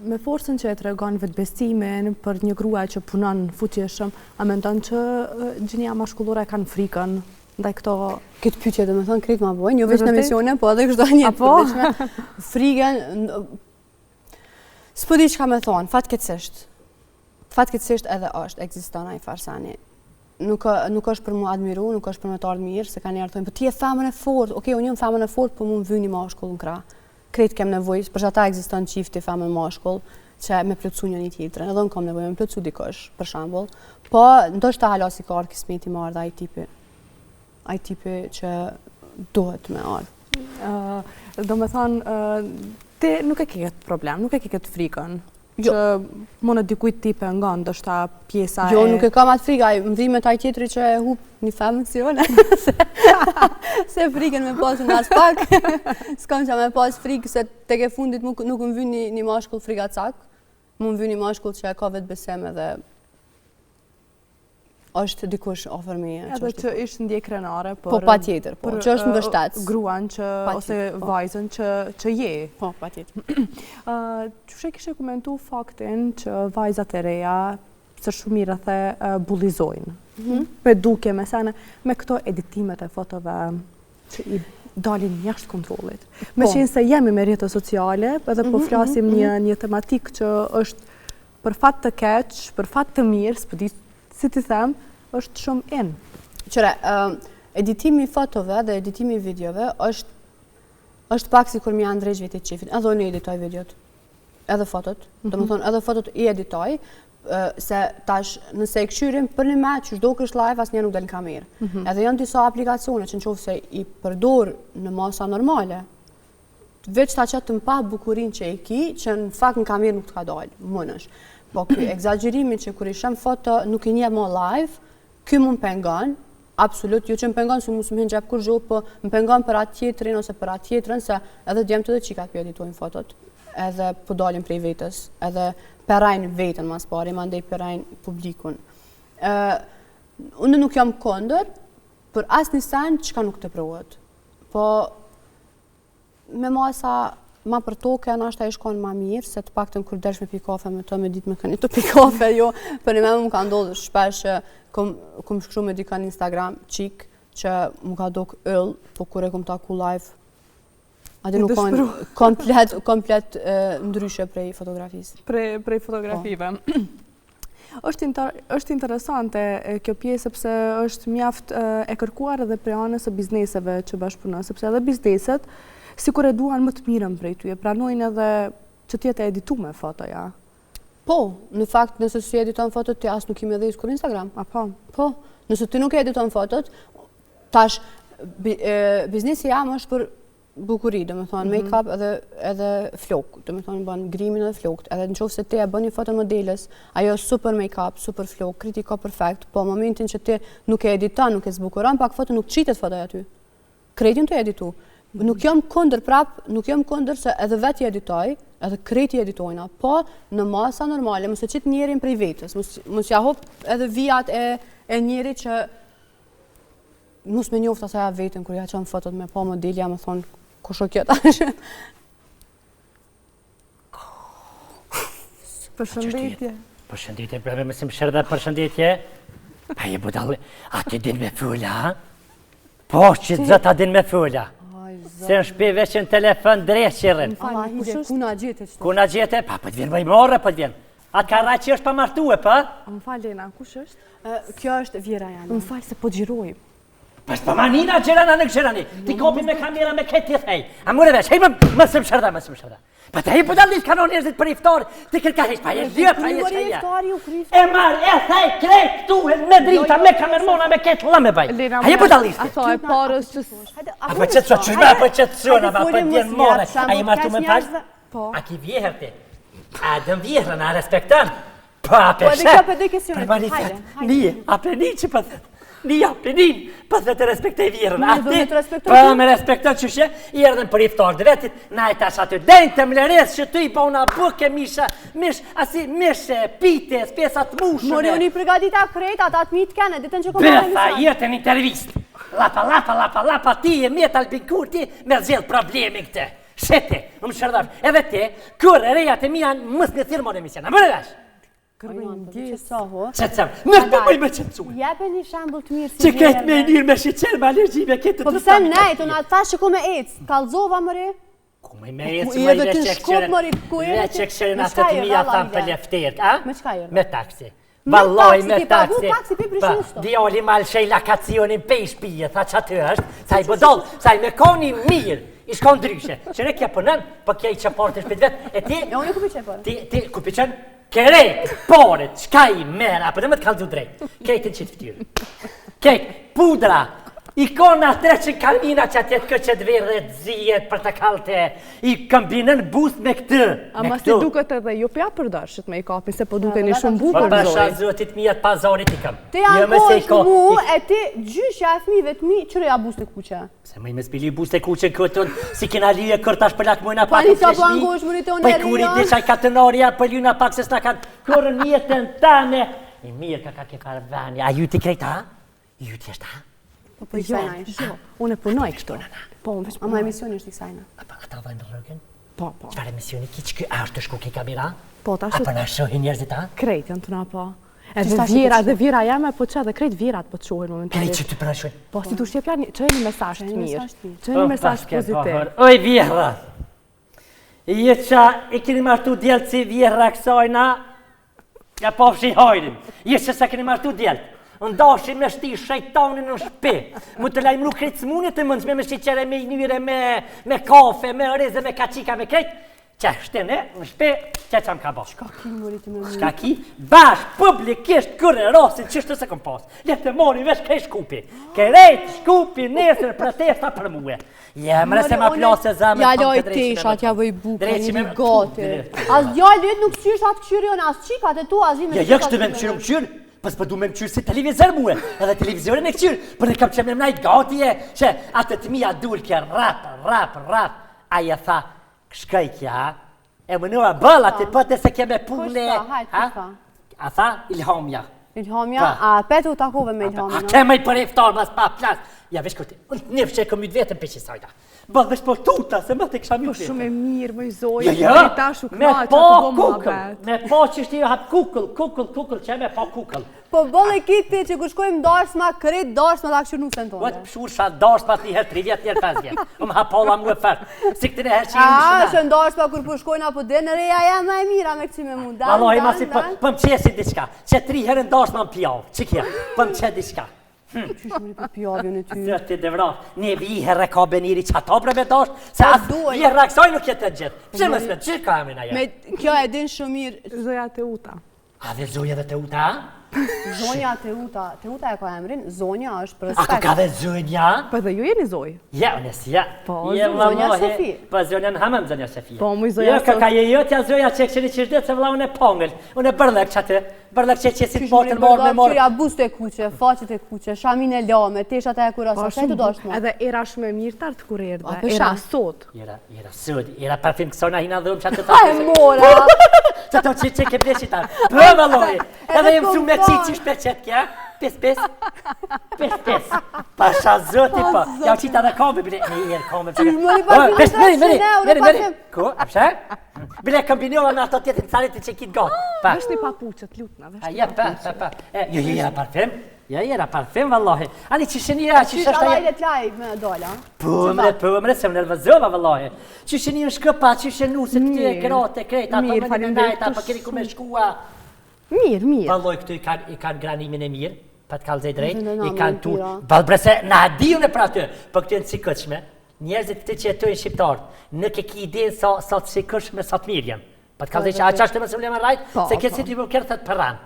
Me forcën që e tregon vetbesimin për një grua që punon futjeshëm, a mendon që gjinja mashkullore kanë frikën ndaj këto? Këtë pyetje do të thonë krejt ma bojnë, jo vetëm në emisione, po edhe çdo një përditshme. Frikën s'po di çka më thon, fatkeqësisht. Fatkeqësisht edhe është, ekziston ai farsani. Nuk është për mu admiru, nuk është për me të ardhë mirë, se ka njerë thonë, po ti e femën e fort, okej, unë jam femën e fort, po mu më vyni mashkull në krah. Krejt kem nevojë, për ata ekziston çifti femën mashkull, që me plotësu një tjetrën, edhe unë kam nevojë me plotësu dikush, për shembull. Po ndoshta hala si ka kismeti më ardh ai tipi që duhet me ardh. Do me thonë, ti Ti nuk e ke këtë problem, nuk e ke këtë frikën. Jo. Që më në dikujt tipe nga ndoshta pjesa Jo, nuk e kam atë frikë, më dhri me taj tjetëri që e hup një femën si one. Se frikën me pasë në as pak. S'kam që me pasë frikë, se tek e fundit nuk më vyn një mashkull frika cak. Më vyn një mashkull që e ka vetë beseme dhe është dikush ofër meje. edhe që ishtë ndje krenare, Po, pa tjetër, po, që është më vështetës. Gruan që, ose vajzën që je. Po, pa tjetër. Qëshe kishe komentu faktin që vajzat e reja së shumë i rrëthe bullizojnë? Me duke, me sene, me këto editimet e fotove që i dalin jashtë kontrolit. Me qenë se jemi me rrjetet sociale, edhe po flasim një tematik që është për fat të keq, për fat të mirë, s'po di si ti them, është shumë in. Qëre, editimi fotove dhe editimi videove është pak si kur mi janë drejt vetit qifin. Edhe unë editoj videot, edhe fotot. Do më thonë, edhe fotot i editoj, se tash nëse i këshyrim për një me që shdo kështë live, as një nuk del në kamerë. Edhe janë disa aplikacione që në qofë se i përdor në masa normale, veç ta që të mpa bukurin që e ki, që në fakt në kamerë nuk të ka dalë, mënësh. Po këj egzagjerimi që kur i shem foto nuk i nje më live, këj më pengon, absolut, jo që më pengon se mu së më hingjep kur zho, po më pengon për atë tjetërin ose për atë tjetërin, se edhe djemë të dhe qikat për editojnë fotot, edhe po dalin prej vetës, edhe perajnë vetën mas pari, ma ndej perajnë publikun. Unë nuk jam kondër, për asë një sen qka nuk të provet. Po, me masa ma për toke, nashta i shkon ma mirë, se të paktën kur dersh me pi kafe me të me ditë me këni të pi kafe, jo, për një me më ka ndodhë shpesh që kom shkru me dika në Instagram, qik, që më ka dok ëll, po kur e kom taku live, ati nuk kanë komplet ndryshe prej fotografisë. Prej fotografive. Është interesante kjo pjesë, sepse është mjaft e kërkuar edhe prej anës e bizneseve që bashkëpunon, sepse edhe bizneset sikur e duan më të mirën prej ty, e pranojnë edhe që tjetë e editume fotoja. Po, në fakt, nëse si editon fotot, ti as nuk ime dhe iskur Instagram. A po? Po, nëse ti nuk e editon fotot, tash, biznesi jam është për bukuri, do me thonë, make-up edhe flok, do me thonë, bën grimin edhe flokt, edhe në qofë se ti e bën një foto modeles, ajo super make-up, super flok, kritika perfekt, po momentin që ti nuk e editon, nuk e zbukuron, pak foto nuk qitet fotoja ty. Kretin të editu. Nuk jam kondër prap, nuk jam kondër se edhe vetë i editoj, edhe krejti editojna, po në masa normale, mëse qitë njerin prej vetës, mësë ja hop edhe vijat e njeri që mësë me njofta sa ja vetën, kër ja qanë fotot me po modelja, më thonë, kusho kjeta. Përshëndetje. Përshëndetje, breve me si më shërë përshëndetje. Pa je budalli, a ti din me fulla, ha? Po, që të zëta din me fulla. Se në shpi veç në telefon drejtë qërën. Kuna gjete qëto? Kuna gjete? Pa, për të vjenë më i morë, për të vjenë. Atë ka raj që është pa martue, për? Më falë, Lena, kush është? Kjo është Vjera janë. Më falë se po gjiroj. Pas pa manina gjerana në gjerani. Ti kopi me kamera me këtë tjetë, hej. A mure veç, hej më së më shërda, më së më shërda. Pa të hej po dallit kanon njerëzit për iftar, ti kërka hej, pa je dhjë, pa je shëja. E marë, e thaj, krejt, tu, me drita, me kamermona, me këtë lëme baj. A je po dallit. A thoj, parës që... A për qëtë së qëshme, a për qëtë sëna, a për djenë more. A je martu me falë? A ki vjeher ti. A dëm vjehrën, a respektan. Pa, për Nia, plenin, pas dhe të respektej vjerën. Pa me respektoj qëshje, i erdhen për iftar dhe vetit, na e tash aty, denjë të mleres që ty i bona buke, mishe, pite, spesat mushëne. Mori unë i përgadita krejt, atë mitë kene, ditën që komanda një Befa, jetë në intervist. Lapa, ti e mjetë albinkur, ti me zjedh problemin këte. Shete, më shërdash, edhe ti, kërë e rejat e mi janë mësë në thirmon e misjana, më rëdash. Qëtësam, nuk për mëj me qëtësuj. Jepe një shambull të mirë si që këtë me njërë me shqeqer, me alergji, me këtë të po pëse nejtë, unë atë thashë ku me ecë, kalzova mëri? Ku me ecë, me veqeqerin atë të mija thamë për lefterë, a? Me qka jërë? Me taksi. Valloj me taksi. Taksi për Prishtinës. Djali malë shej lakacionin pesh pije, tha që atë është, sa i bëdoll, sa i me koni mirë, i shkon dryshe. Që ne kja përnën, për kja i që partë shpit vetë, e ti... Ja, unë i kupi qe parë. Ti kupi qenë? Kerejt, paret, shkaj, mera, për në më të kalëzu drejt. Kejtë në qitë ftyrë. Kejtë, pudra, Ikona 300 kalmina që atjet këtë verë dhe zijet për të kalte, I këmbinën bus me këtë. Ama si duket edhe ju pja përdashët me I kapin, se po duke një shumë bukur Pasha zoj. zotit mijat pazarit I këm. Ti ankosh mu e ti gjyshja e fmive të mi, qërë ja bus të kuqe? Se më I me spili bus të kuqe këtën, si kena lije kërtash për lakë mojna pak Pani sa po ankosh më rritë për kuri disha I katenaria për ljuna pak se s'na kanë kërën jetën tane. I mirë ka ke karvani, a ju ti krejta, ha? Ju ti është, ha? Po për I sajna ishtë. Unë e punoj kështu. Po, unë veç Ama emisioni është I sajna. Ata vajnë rrugën? Po. Çfarë emisioni ki që a është të shku ki kamera? Po, ta Apo shtë na shohin njerëzit, ha? krejt janë të na po. Edhe vjera jeme, po që edhe krejt vjerat po të shohin Krejt momentalisht. që ty për na shohin. Po, si du shqepja, që e një mesazh të mirë. Që e Oh, një mesazh pozitiv. Oj vjerra, jeqa I keni martu djelë si vjerra kësajna, ja pofshi hajrin. Jeqa sa keni martu djelë. Ndashi me shti shejtanin në shpi. Mu të lajmru krejt smunit të mëndshme me shqiqere, me njëre, me kafe, me reze, me kaqika, me krejt. Që shtene në shpi, që që më ka bo. Shka ki më rritë me më. Shka ki, bash publikisht kërë rasin qështë se kom pas. Letë mori vesh krej shkupi. Krejt shkupi nesër protesta për muë. Jemre se ma plase zamë. Ja loj teshat, ja vëj buke, një gati. As djallë vetë nuk qysh atë këshyrion, as qikat e tu, as i me Ja kështë me më qyrë, Pas për du me më qyrë si televizor muë, edhe televizorin e këqyrë, për në kam që me më najtë gati e, që atë të mija dulë kja rap, aja tha, shkaj kja, e më nëra bëlla të pëtë se keme pune, a tha, Ilhamja. Ilhamja, a petu takove me Ilhamja. A keme I për eftar, mas pa plas, ja vesh kërti, nefë që e këmjët vetën për që sajta. Bëllë vesh për tuta, se më të kësha mjët Po vetën. shumë e mirë, më I zoj. Ja, Ta shu me kna, që pa të do më kukull, abet. me pa që shti hap kukull, që me pa kukull. Po bëllë e kiti që ku shkojmë darsma, kërejt darsma ta këshur nusën tonë. Vëtë pëshur sha darsma të njëherë 3 vjetë, njëherë 5 vjetë. Më hapalla mu e fërë, si këtë herë që I A, shëna. që ndarsma kur po shkojnë apo dhe në reja ja ma e mira me kësi me mu. Vallahi ma si për më qesi diçka, që 3 herë darsma më pjavë, që kja, për më qe diçka. Qysh më rritë pjavjën e ty. Zëtë të vrat, një viherë ka beniri që ata bre me dash, se asë viherë kësaj nuk jetë të gjithë. Pse më smet, që ka amin aja? Me kjo e din shumë mirë, Zoja te uta. A dhe zoja dhe të uta, ha? zonja Teuta e ka emrin, zonja është për A ka respekt. ka dhe zonja? Po dhe ju jeni zoj. Ja, unes, ja. Po, Je, zonja vallahi, Sofi. Po, zonja në hamëm, zonja Sofia. Po, muj zonja Jo, ka Sofi. je jotja zonja që e këshëri qishdet, se vla unë e pongël. Unë e bërlek që atë, bërlek që qesit Qysh botën më morë me rritë morë. qyja bust e kuqe, faqet e kuqe, shamin e lame, teshat e kurasa, Po, sa e të doshtë mo. Edhe era shumë e mirë tartë kur erdhe. Po, për Era shak. sot. Jera sëd, jera parfim kësona hina dhëmë që atë të Ha e mora! Që të që ke bleshi ta. Për vallori, edhe jem su me kom qitë që shpeqet kja. Pes. Pasha zoti pa. Ja u qita dhe kome, bile, me i herë kome. mori parfim Pes, të Chanel, unë parfim. Ko, a pëshe? Bile kombinova me ato tjetin carit që kitë gatë. Pa. Vesh një papuqet, lutna, vesh A një ja, pa. Jo, jera parfim. Ja, jera parfim, vallahi. Ani që shënira, që Qysh shështë ata aja... i let laj me dola? Pëmre, se më nervëzova, vallahi. Që shëni në shkëpa, që shënu se të Mirë. kerate, krejta, Mirë, pa më në faleminderit, najta, pa keni ku me shkua. Mirë. Valloj këtu i kanë granimin e mirë, pa të kalzej drejt, Në i në kanë tu... tira. Valbrese, na diju në pra të, për këtë në cikëqme, njerëzit të që jetojnë shqiptarët, në ke ki idenë sa të cikëqme, sa të mirë jenë. Pa të kalzej që a qashtë më së më rajt, Po, se këtë si të më kërë të përran.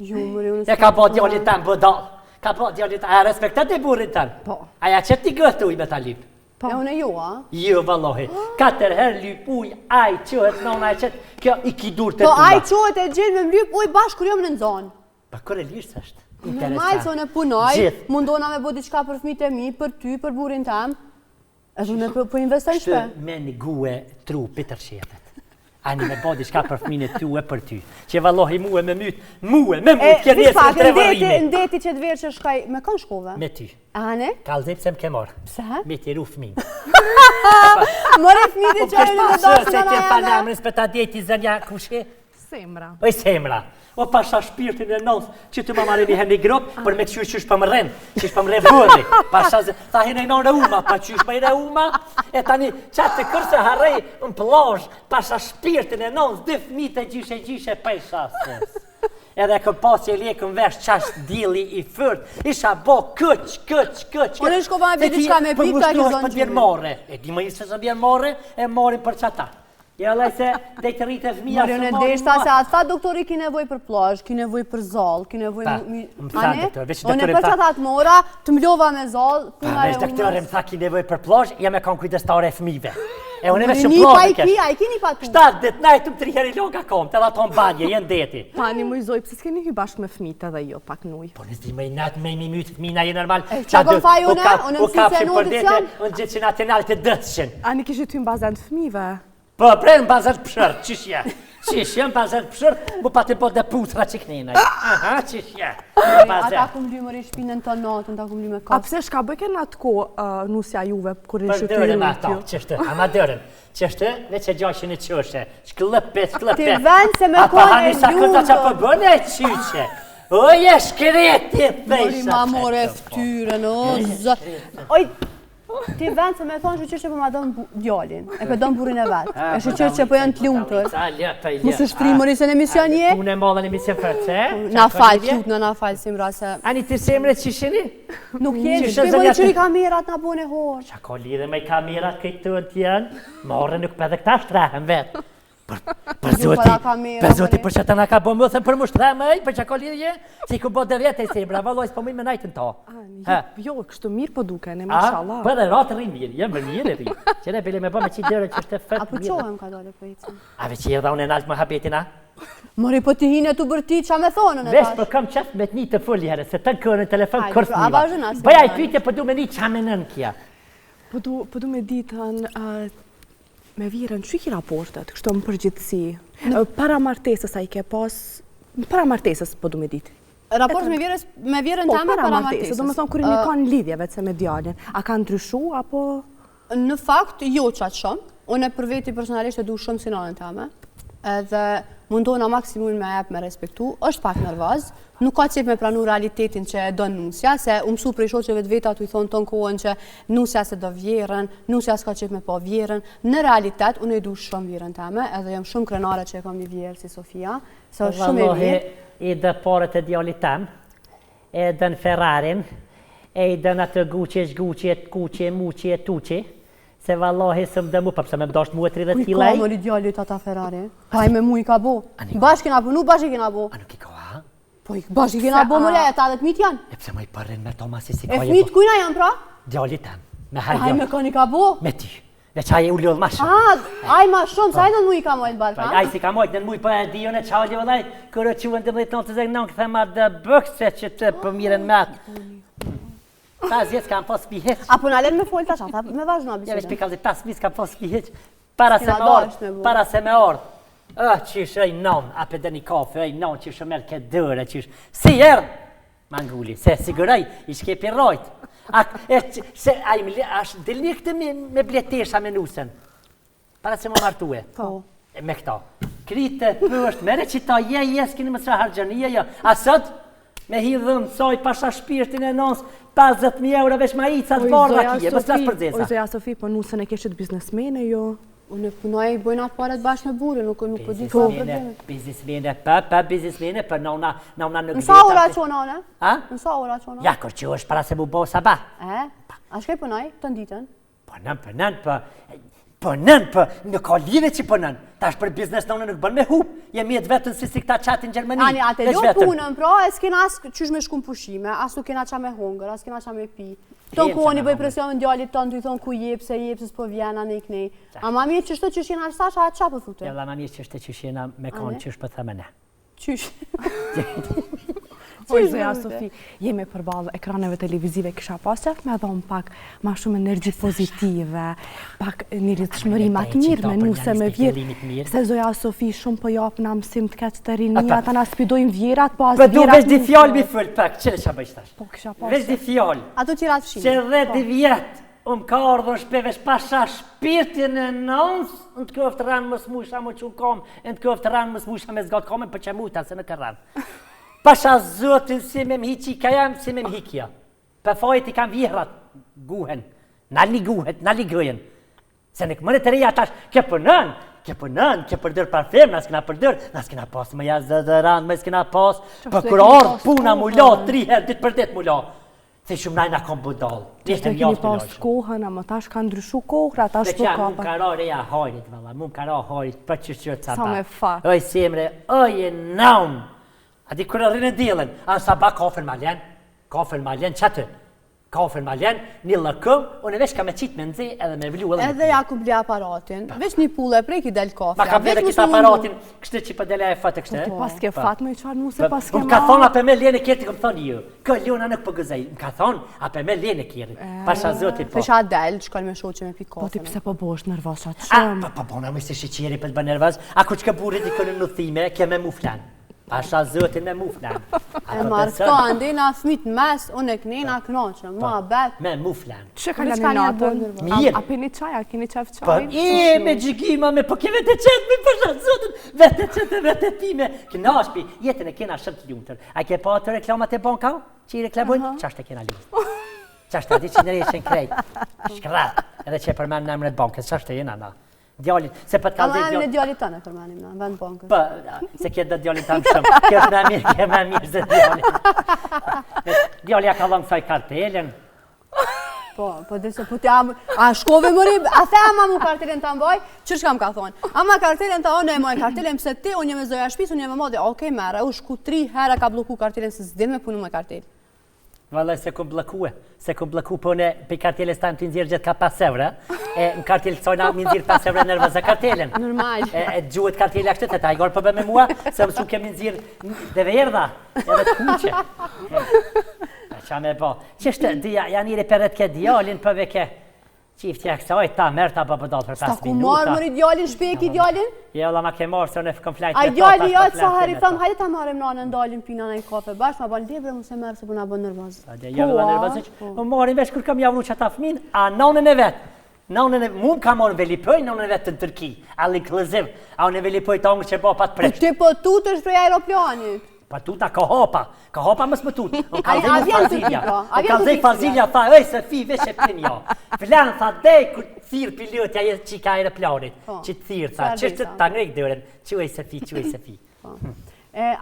Ju mëri unë... E ka po djallit tanë bëdal, ka po djallit tanë, a respektat e burin tanë. Po. Aja që ti gëtë uj me ta lip. E unë e ju, a? Jo, vallohi, 4 herë lyp uj, aj qëhet, nona e qëtë, kjo i ki dur të Po tuma. aj qohet e gjenë me mlyp uj bashkë kur jom në nëzonë. Pa kërëllisht është. Normal se unë punoj, Gjithë. mundona me bo diçka për fëmijët e mi, për ty, për burin tem. Edhe unë po investoj shpe. Shtë me një gue trupi të rëshetet. Ani me bodi shka për fëmine ty e për ty. Që vallohi mu e me mytë, kje njesë në tre vërrimi. Ndeti që të verë që shkaj, me kanë shkove? Me ty. Ane? Kalzej pëse më ke morë. Pse? Me ti ru fëmin. Mëre fëmijët e qërë në Se dashë ti në e jeme. palamrin s'pe ta djeti zënja kushe. Semra. Oj semra. O pasha shpirtin e nëns, që të më marrë një herë një grupë, për me qysh qysh për më rrenë, qysh për më rrenë vërri. Pasha zë, tha hene i në reuma, pa qysh më i reuma, e tani qatë të kërse harrej në plazh, pasha shpirtin e nëns, dy fëmijët e gjyshe pesha ses. Edhe këm pas që lekëm vesh qash dili i fyrt, isha bo këq. Unë shkova me bërë diçka me pita e Për zonë për bjerë more. E di më isë se bjerë more, e morin për qata. Ja, lej se dhe të rritë e fëmija Marion e deshta se atë tha doktori ki nevoj për plazh, ki nevoj për zall, ki nevoj... Ane? One për që atë mora, të mlova me zall, puna e unës. Doktori më tha ki nevoj për plazh, jam e kam kujdestare e fëmive. E unë me shumë Një plazh pa e kesh. a i kini pa tu. 7 dit najtë më 3 herë i loga kom, të da tonë badje, jenë deti. Pani më i zoj, pëse s'keni hy bashkë me fëmijët edhe jo, pak nuj. Po nëzdi me i natë me i mytë fëmina je normal. Qa kom faj une mësise në audicion? Unë gjithë që nacionalit të dëtshin. Ani kishit ty në bazen të fëmijëve? Po, prejnë në bazar pëshërë, qishje? Qishje në bazar pëshërë, mu pa të po dhe putra që kënina. Aha, qishje. Ata kum ly mëri shpinën të natën, ta kum ly me A kasë. pse shka bëke në atë ko nusja juve, kur Për ishte dërën ato, qështë, ama dërën. Qështë, veç e gjashin e qëshe. Shklëpet, shklëpet. Ti vend se me kone e sa këta që për bënë e qyqe. O, je shkreti, Mori ma more ftyrën, o, zë... Oj, ti vend se me thonë shqyqyr që për ma donë djallin, e për donë burin e vetë, e shqyqyr që për janë t'lumëtër. Musë shfrimëri se në emision je? Unë e mollën emision fërce, Na falë, qut në na falë, Simra, se... Ani të semre që shini? Nuk jeni, Qishë shpimo zënjati- i qëri kamerat na bone horë. Qa ka lidhe me kamerat këtë të janë, morë nuk për dhe këta shtrahen vetë. Për zoti, para kamera, për zoti, bëre. për që të nga ka bo më thëmë për më shtreme, për që ka lidhje, si ku bo dhe vjetë e sebra, valoj s'po më najtë në to. Jo, kështu mirë po duke, ne A, mashallah. për dhe ratë rrinë mirë, jam mirë e rrinë. Që ne bile me bo me qitë dërën që është e Apo fëtë mirë. qohem ka dole për icën. Ave që jerdha unë e naltë më habetina? Mori po ti hine të bërtit, qa me thonën e Vesh tash? për kam qef me të një të fulli herë, se të në kërë në telefon Hajde, kërës a vazhdona, se Bëja i vazhdona. pyetje për du me një qa me nën kja. Po du me ditën me virën, që i ki raportet, kështu më përgjithësi? Para martesës a i ke pas, para martesës po du me ditë. Raport me vjerën Po, teme para martesës. do me thonë kur një kanë lidhje vetë se me djalin. A ka ndryshu, apo... Në fakt, jo qatë shumë. Unë për veti personalisht e du shumë si nanën teme. Edhe mundohna maksimum me jep me respektu. Është pak nervoz. Nuk ka qep me pranu realitetin që e do nusja, se u mësu prej shoqeve të veta të i thonë tonë kohën që nusja se do vjerën, nusja s'ka qep me po vjerën. Në realitet, unë e du shumë vjerën teme, edhe jam shumë krenare që e kam një vjerë si Sofia, se është shumë e vjerë. I dë parët e djallit tem, e dën Ferrarin, e i dën atë kuqe, muqe, tuqe, se vallahi së më dëmu, përse me mdasht mu e 30 Kuj ka kilaj. mëri djallit ata Ferrari? Pa i me mu i ka bo. Bashkë kena bo, nuk bashkë kena bo. A nuk i ka, ha? Po i bashkë kena bo mëre, e ta dhe të mitë janë. E pse më i përrin me Tomasi si E ka fmit kujna janë pra? Djallit tem, me Aj me hajjo, ka një ka bo. me ty. Dhe qaj e u lodh ma shumë. Aj ma shumë, sa e do në mu i ka mojtë balë, Aj si ka mojtë në mujë për e dion e qali vëllaj, kërë që vëndë dhe të në të zegë nënë këthe ma dhe bëkse që të për miren me atë. Ta zjetë kam pas piheq. Apo në alen me folë tash, ata me vazhna Ja veç bisedën. pikallë 5 mis kam pas piheq. Para se S'kena me dash me ardh, bu. para se me ardh. Që ishë ej non, ape dhe një kafe, ej non, që ishë merë këtë dërë, që ishë. Si erdh? Mangulli, se siguraj, i shkepi rojt. Se a i më ashtë dilni këtë me bletesha me nusën. Para se më martue. Po. Me këta. Krite, pësht, mere që ta je, s'kini më sra hargjania, ja. A sot, me hidhëm, soj, pasha shpirtin e nësë, 50.000 euro veç ma i catë barra kje, më s'las për Oj, dzeza. Zoja Sofi, po nusën e keshit biznesmene, jo? Unë punoj i bojnë atë paret bashkë me burë, nuk po di sa probleme. Biznismene, pa biznismene, për nauna nuk Në sa ora qona, ne? A? Në sa ora qona? Ja, kër që është para se mu bo sabah. A shkaj punoj, të nditën? Për nën, nuk ka lidhe që për nën. Tash për biznes në nuk bën me hup. Jemi jetë vetën si këta qatin Gjermani. Ani, atë lo punën, pra, e s'kena as qysh me shku në pushime, as nuk kena qa me hongër, as kena qa me pi. Ton kohën i bëj presion në djallit tonë, të i thonë ku jep, se s'po vjena në i knej. A ma mirë që shto që shina arsash, a qa për thute? Ja, la ma mirë që është që shena me konë që është për thëmë ne. Qysh? Oj, Zoja Sofi, jemi përballë ekraneve televizive, kisha pas qef me dhonë pak ma shumë energji pozitive, pak një lidhshmëri ma të mirë me nuse me vjerë. Se Zoja Sofi shumë po japë në mësim të keqë të rinia, ta na spidojnë vjerat, po as Për du vjerat veç di fjallë mi fëllë pak, qële qa bëjsh tash? Po, kisha pas Veç di fjallë, Ato qirat fshinë. që dhe di vjetë, ka ardhën shpevesh pasha shpirtin e nëns, në të këftë ranë më smusha më që kom, në të këftë ranë më smusha me zgatë komen për që muta se në të ranë. Pasha zotin si me mhiqi ka jam, si me mhikja. Për fajt i kam vjehrat, guhen, nalli gëjen. Se në këmënë të reja tash, ke përnën, ke përdër parfem, nas kena përdër, nas kena pas më jazë zëdëran, më s'kena pas, për kur ardhë puna mu la, 3 herë, ditë për ditë mu la. The shumë najna kom budal. Të keni pas kohën, ama tash ka ndryshu kohra, tash po ka. Më ka ra reja hajrit, valla, mu ka ra hajrit, për që ta. Sa me fat. Oj, semre, oj, e naun. A di kërë rrinë dilën, a sa ba kafën maljen, qatë. Kafën maljen, një lëkëm, unë veç ka me qitë me nëzi edhe me vlu edhe. Edhe Jakub bli aparatin, veç një pullë e prek i del kafja. Ma ka vete kita aparatin, kështë që për dele e fatë kështë. Pas ke fat me i qarë mu se pas ke ma. Më ka thonë apë me lene kjerti, këmë thonë ju. Kë Leona nuk për gëzej, më ka thonë apë me lene kjerti. Pasha zoti po. Pesha del, shkall me shoqe me pi kafën. Po ti pse po bosh nervos atë shumë. Pa bona më se shiqeri për të bë nervoz. A ku që ka burit i kënë në thime, ke me mu flan. Pasha zotin me mu flan. E marrë këto andi na fmit mes, unë e kënina knoqëm, ma bet. Me mu flan. Që ka lani natën? Mirë. A pini qaj, a kini qaf Po, qaj? me gjigima, me po ke vete qetë, me pasha zotin, vete qetë, vete time. Këna shpi, jetën e kena shumë të ljumëtër. A ke pa të reklamat e banka? Që i reklamojnë? Qashtë e kena ljumët. Qashtë e di që në reshen krejt. Shkrat, edhe që e përmenë në emret bankës, qashtë e jena na. Djalin, se për të kalzej djalin. Ama djalit tëne përmenim na, në vend bankës. Po, se kjetë dhe djalin tamë shumë, kjo është me mirë se djalin. Djalja ka dhënë kësaj kartelen. Po dhe se po t'ja, a shkove mëri, a the ama mu kartelen të mbaj, qërë shka më ka thonë? Ama kartelen të onë e moj kartelen, pëse ti, unë jem e zoja shpis, unë jem e modi, okej mere, u shku 3 herë ka bloku kartelen, se s'din me punu me kartel. Valla se kom bloku po në pe karteles tamë të nxirë gjithë ka 5 evra, e në kartel sojna më nxirë 5 evra nërva za kartelen. Normal. E gjuhet kartele a kështë, e ta i gorë përbe me mua, se mësu kemi nxirë dhe verdha, edhe të kuqe. Qa me bo, qështë janë ire përret ke djallin përve ke qiftja kësaj, ta mërë ta bë dalë për 5 minuta. Sta ku marë mëri djallin, shpek i djallin? Jo, la ma ke marë, se unë e kom flajt A djalli jotë sa herë i thamë, hajde ta marrim nane ndalin pina në i kafe bashkë, ma balë debre mu se merë se përna bën nërvaz. Jo, dhe nërvaz që, më marim vesh kur kam javru që ta fmin, a nanën e vetë. Nanën e mu ka marrë velipoj, nanën e vetë të Tërki, all inclusive, a unë e velipoj të angë që bo pa të preqë. Ti po tut është prej aeroplanit. Pa tuta ka hopa më s'më tut. Unë kalzej Farzilja, tha, ej Sofi, vesh e pin jo. Flan, tha, dej, kur thirë pilotja që ka aeroplanit, që të thirë, tha, qështë të ngrejk dëren, quaj Sofi.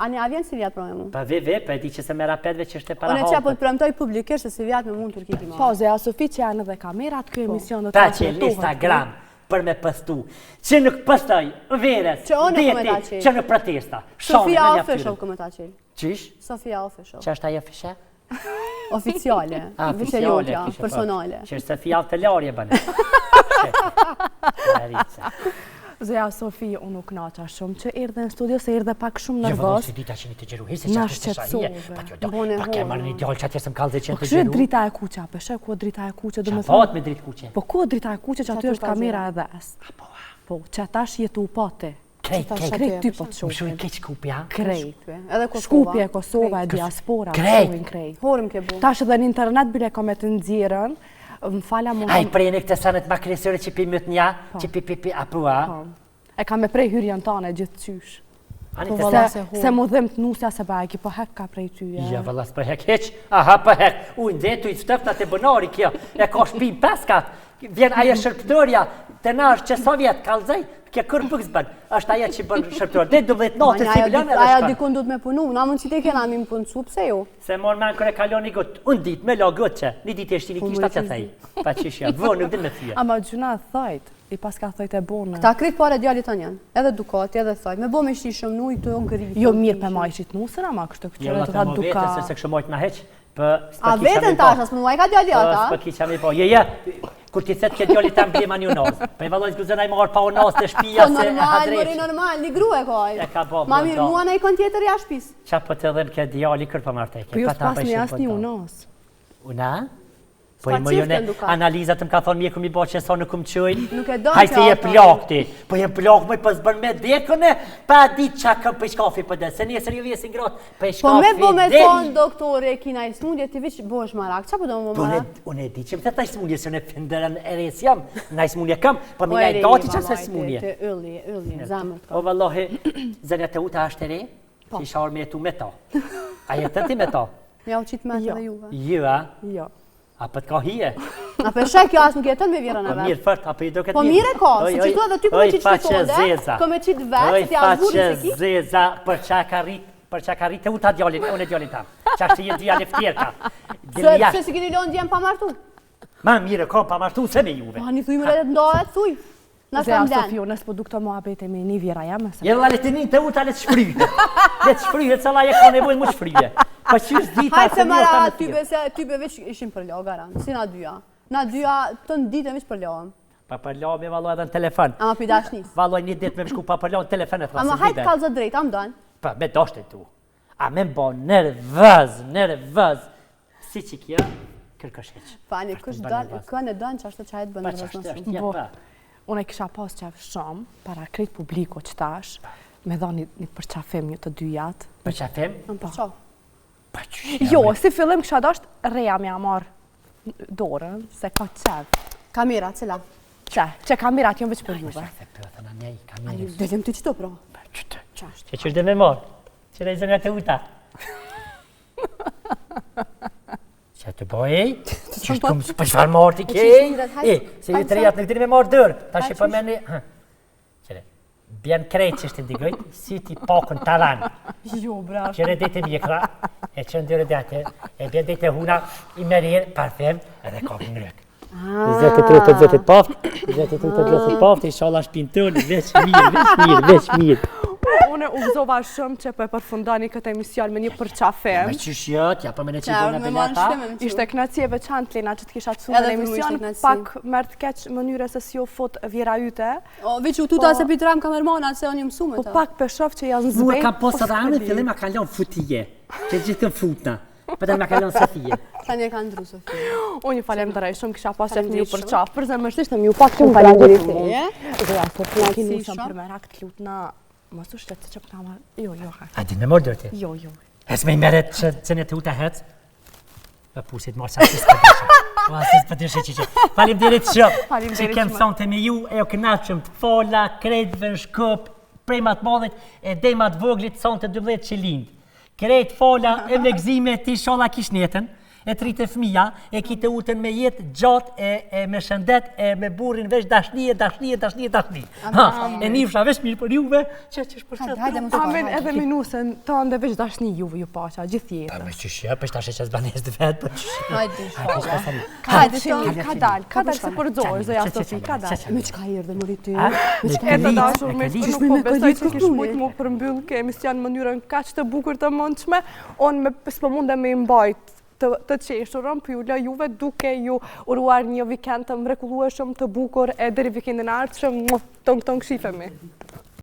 Ani a vjen si vjatë për me mu? Pa ve, pa e di që se mera petve që është e para Unë që po të premtoj publikisht se si vjatë me mund Turki ti marrë. Po, Zeja Sofi që janë edhe kamerat, kjo emision do të ta që në Instagram për me pëstu, që nuk pëstoj verës, deti, që në protesta. Sofia Official këmë ta qelë. Qish? Sofia Official. Që është ajo fishe? Oficiale, vëshelotja, personale. Që është Sofia të larje bëne. Zeja Sofi, unë nuk naqa shumë që erdhe në studio, se erdhe pak shumë nervos. Jo, dita që një të gjeruhi, se që është të shahije. Pa ke marrë një djallë që atër se më kalë dhe që të gjeru. Kështë drita e kuqa, përshe, ku drita e kuqa, dhe me thonë? Që pat me dritë kuqe? Po ku drita e kuqe që aty është kamera edhe est. Po, që atash jetu pate. Krejt ty po të shohin. Më shohin keq Shkupja? Krejt. Shkupje, Kosova, diaspora, shohin krejt. Horim ke bu. Tash edhe në internet bile ka me të nxjerrën, më fala mund... Aj, prej në këtë sanet ma kresore që pi mëtë nja, që pi apua. E ka me prej hyrjen tane gjithë qysh. Se mu dhimë të nusja se bagi, po hek ka prej tyje. Ja, vëllas, po hek heq, aha, po hek. Ujë, ndetu i shtëfnat e bënari kjo, e ka shpim peskat, vjen aje shërptërja, të na është që Sovjet kalzej, kje kërë pëks bën, është aja që bën shërptërja. Dhe 12 natë si bilan edhe shkan. Aja dikun du të me punu, na mund që te kena mi më punësu, pse jo? Se morë men kërë e kalon një gotë, unë ditë me la gotë që, një ditë e shtini kishtë atë të thej. Pa qishja, vë nuk din me thye. Ama gjuna thajt, i pas ka thajt e bonë. Këta krit pare djallit të njën, edhe Dukati, edhe thajt, me bo me shti shumë nuj, të ngritë. Jo mirë për ma ishit nusër, ama kështë të këqyre të ta Duka. Se se kështë mojtë na heq, a vetën tash, asë më nuaj ka djallit ata? S'pë kisha mi po, kur ti thet ke djallit ta mblema një nazë. Po i valloj zguzën ai marr pa o nazë të shtëpia se e hadresh. Normal, një grua e kaj. E ka bo. Ma mirë mua në i kon tjetër jashtë shtëpisë. Qa po të dhem ke djalli kër për marteke. Po ju s'pas një asë një unas. Una? Po i më jone analizat më ka thonë mjeku mi bo që sa nuk më qëjnë. Nuk e do që hajtë je plak ti. Po je plak më i pës bërë me dekëne, pa di qa këm për shkafi për dhe. Se njësër ju vjesin gratë, për shkafi dhe. Po me bo me thonë doktore, kina i smundje, ti vishë bosh marak. Qa po do më marak? Unë e di që më theta i smundje, se në fëndërën e res jam. Na i smundje kam, po mi na i gati që se smundje. Ylli, zamër. O vallohi, zënja të uta ashtë e re, që isha orë me jetu me ta. A jetë ti me ta? Ja u qitë me të dhe juve. Ju, a? Jo. A për t'ka hije? A për shek kjo asë nuk jetën me vjerën e vetë. Po mirë fërt, a për i do këtë mirë? Po mirë e ka, se që tu edhe ty këmë qitë shqitonde, këmë qitë vetë, se t'ja zhurën se ki. Zeza, për qa ka rritë e u ta djallin, unë e djallin tam. Qa është të jetë djale ftjerka. Se si keni lonë djemë pa martu? Ma mire, kam pa martu se me juve. Pa një thuj më letë ndohet, thuj. Në Zea kam blenë. Sofio, nësë po duk të mua bete me një vjera jam. Jella le të një të uta le të shfryte. Le të shfryte, cëla je ka nevojnë mu shfryte. Pa qysh dita Hajtë se një mara ota me type, se type veç ishim për lo, garant. Si na dyja. Na dyja të në ditë veç për loëm. Pa përlo me valo edhe në telefon. Ama për dashnis. Valo një ditë me më shku pa përlo në telefon e thra Ama se hajtë vide. kalë zë drejt, am dënë. Pa, me doshte tu. A me mbo nervëz. Si që kja, kërkësheq. Fani, kush dënë, kën e dënë që ashtë që hajtë bënë Pa që rëzë ashtë shumë. është, Bo. pa. Unë e kisha pas qef shumë, para krejt publiko që tash, me dha një përqafim një të dyjat. Për që them? Po ço? Pa që Jo, si fillim kisha dasht, reja mja marë dorën, se ka qef. Kamera, cila? Që kamerat jënë veç për juve. Se për të në njej, kameri. Delim të qëto, pro. Qëtë. Qashtë. Që është dhe me morë? Që rejzën e të uta? Që të bojej? Që është këmë për shfarë morë të kej? Se ju të rejat në këtëri me morë dërë. Ta që për meni... Qëre, bjen krejt që është ndigojt, si ti pakën talan. Jo, brash. Qëre dhe të mjekra, e që ndërë dhe atë, e bjen dhe të huna, i merirë, parfem, edhe ka për ngrëk. 23 paft, 23 paft, inshallah shpintën, veç mirë. Unë u gëzova shumë që po e përfundoni këtë emision me një përqafim. Me qysh jët, ja për me në që Qarë, bëna me marë bileta. shkeme në Ishte knatësie veçantë Lena që të kisha të sunë Edhe në për mu ishte emision, knatësi. pak mërë të keqë mënyre se si o fot vjera yte, O, veç u tuta se pitram kamermana, se unë një mësume po ta. pak përshof që janë Mua zbejt. ka posë edhe anë, fillim a kalon futije, që gjithë futna, për ma kalon Sofije. Tani e ka ndru, Sofia. Unë ju falemderej shumë, kisha pas qef një Faleminderit përqaf, për zemërsisht më ju pak shumë falemderit. Zoja, Sofia, kini shumë. shumë për me rak të lutë në... Mos u shletë që përta ma... Jo, ha. A di me morë dërti? Jo. Hes me i meret që cënë të uta hec? Më pusit marë sa asist për dëshë. O asist për dëshë që. Faleminderit shumë. Që kemë thonë të me ju, e o kënaqëm të fola, krejtëve në shkëp, prej matë madhet, e dej matë voglit thonë të 12 që lindë. Krejt fola e me gzime ti shola kishnetën, e tritë fëmija, e kite utën me jetë gjatë, e me shëndet, e me burin veç dashni. Ha, e nifsha veç mirë për juve, që është për shëtë. Hajde, mos u Amen, edhe minusën të ndë veç dashni juve ju paqa, gjithë Pa jetë. me qyshja, për shtashe që zbanes dhe vetë, për qyshja. Hajde, shkolla. Hajde, ka dalë se përzorë, Zoja Sofi, ka dalë. Me qka erdhe mëri ty? E të dashur me Qysh nuk po me besoj kolit që kish kështu, mujt mu përmbyll ke emision në mënyrën kaq të bukur të mundshme, unë s'po mundem me i mbajt të qeshurën, për ju lë juve duke ju uruar një vikend të mrekullueshëm të bukur e deri vikendin ardhshëm, tong shifemi.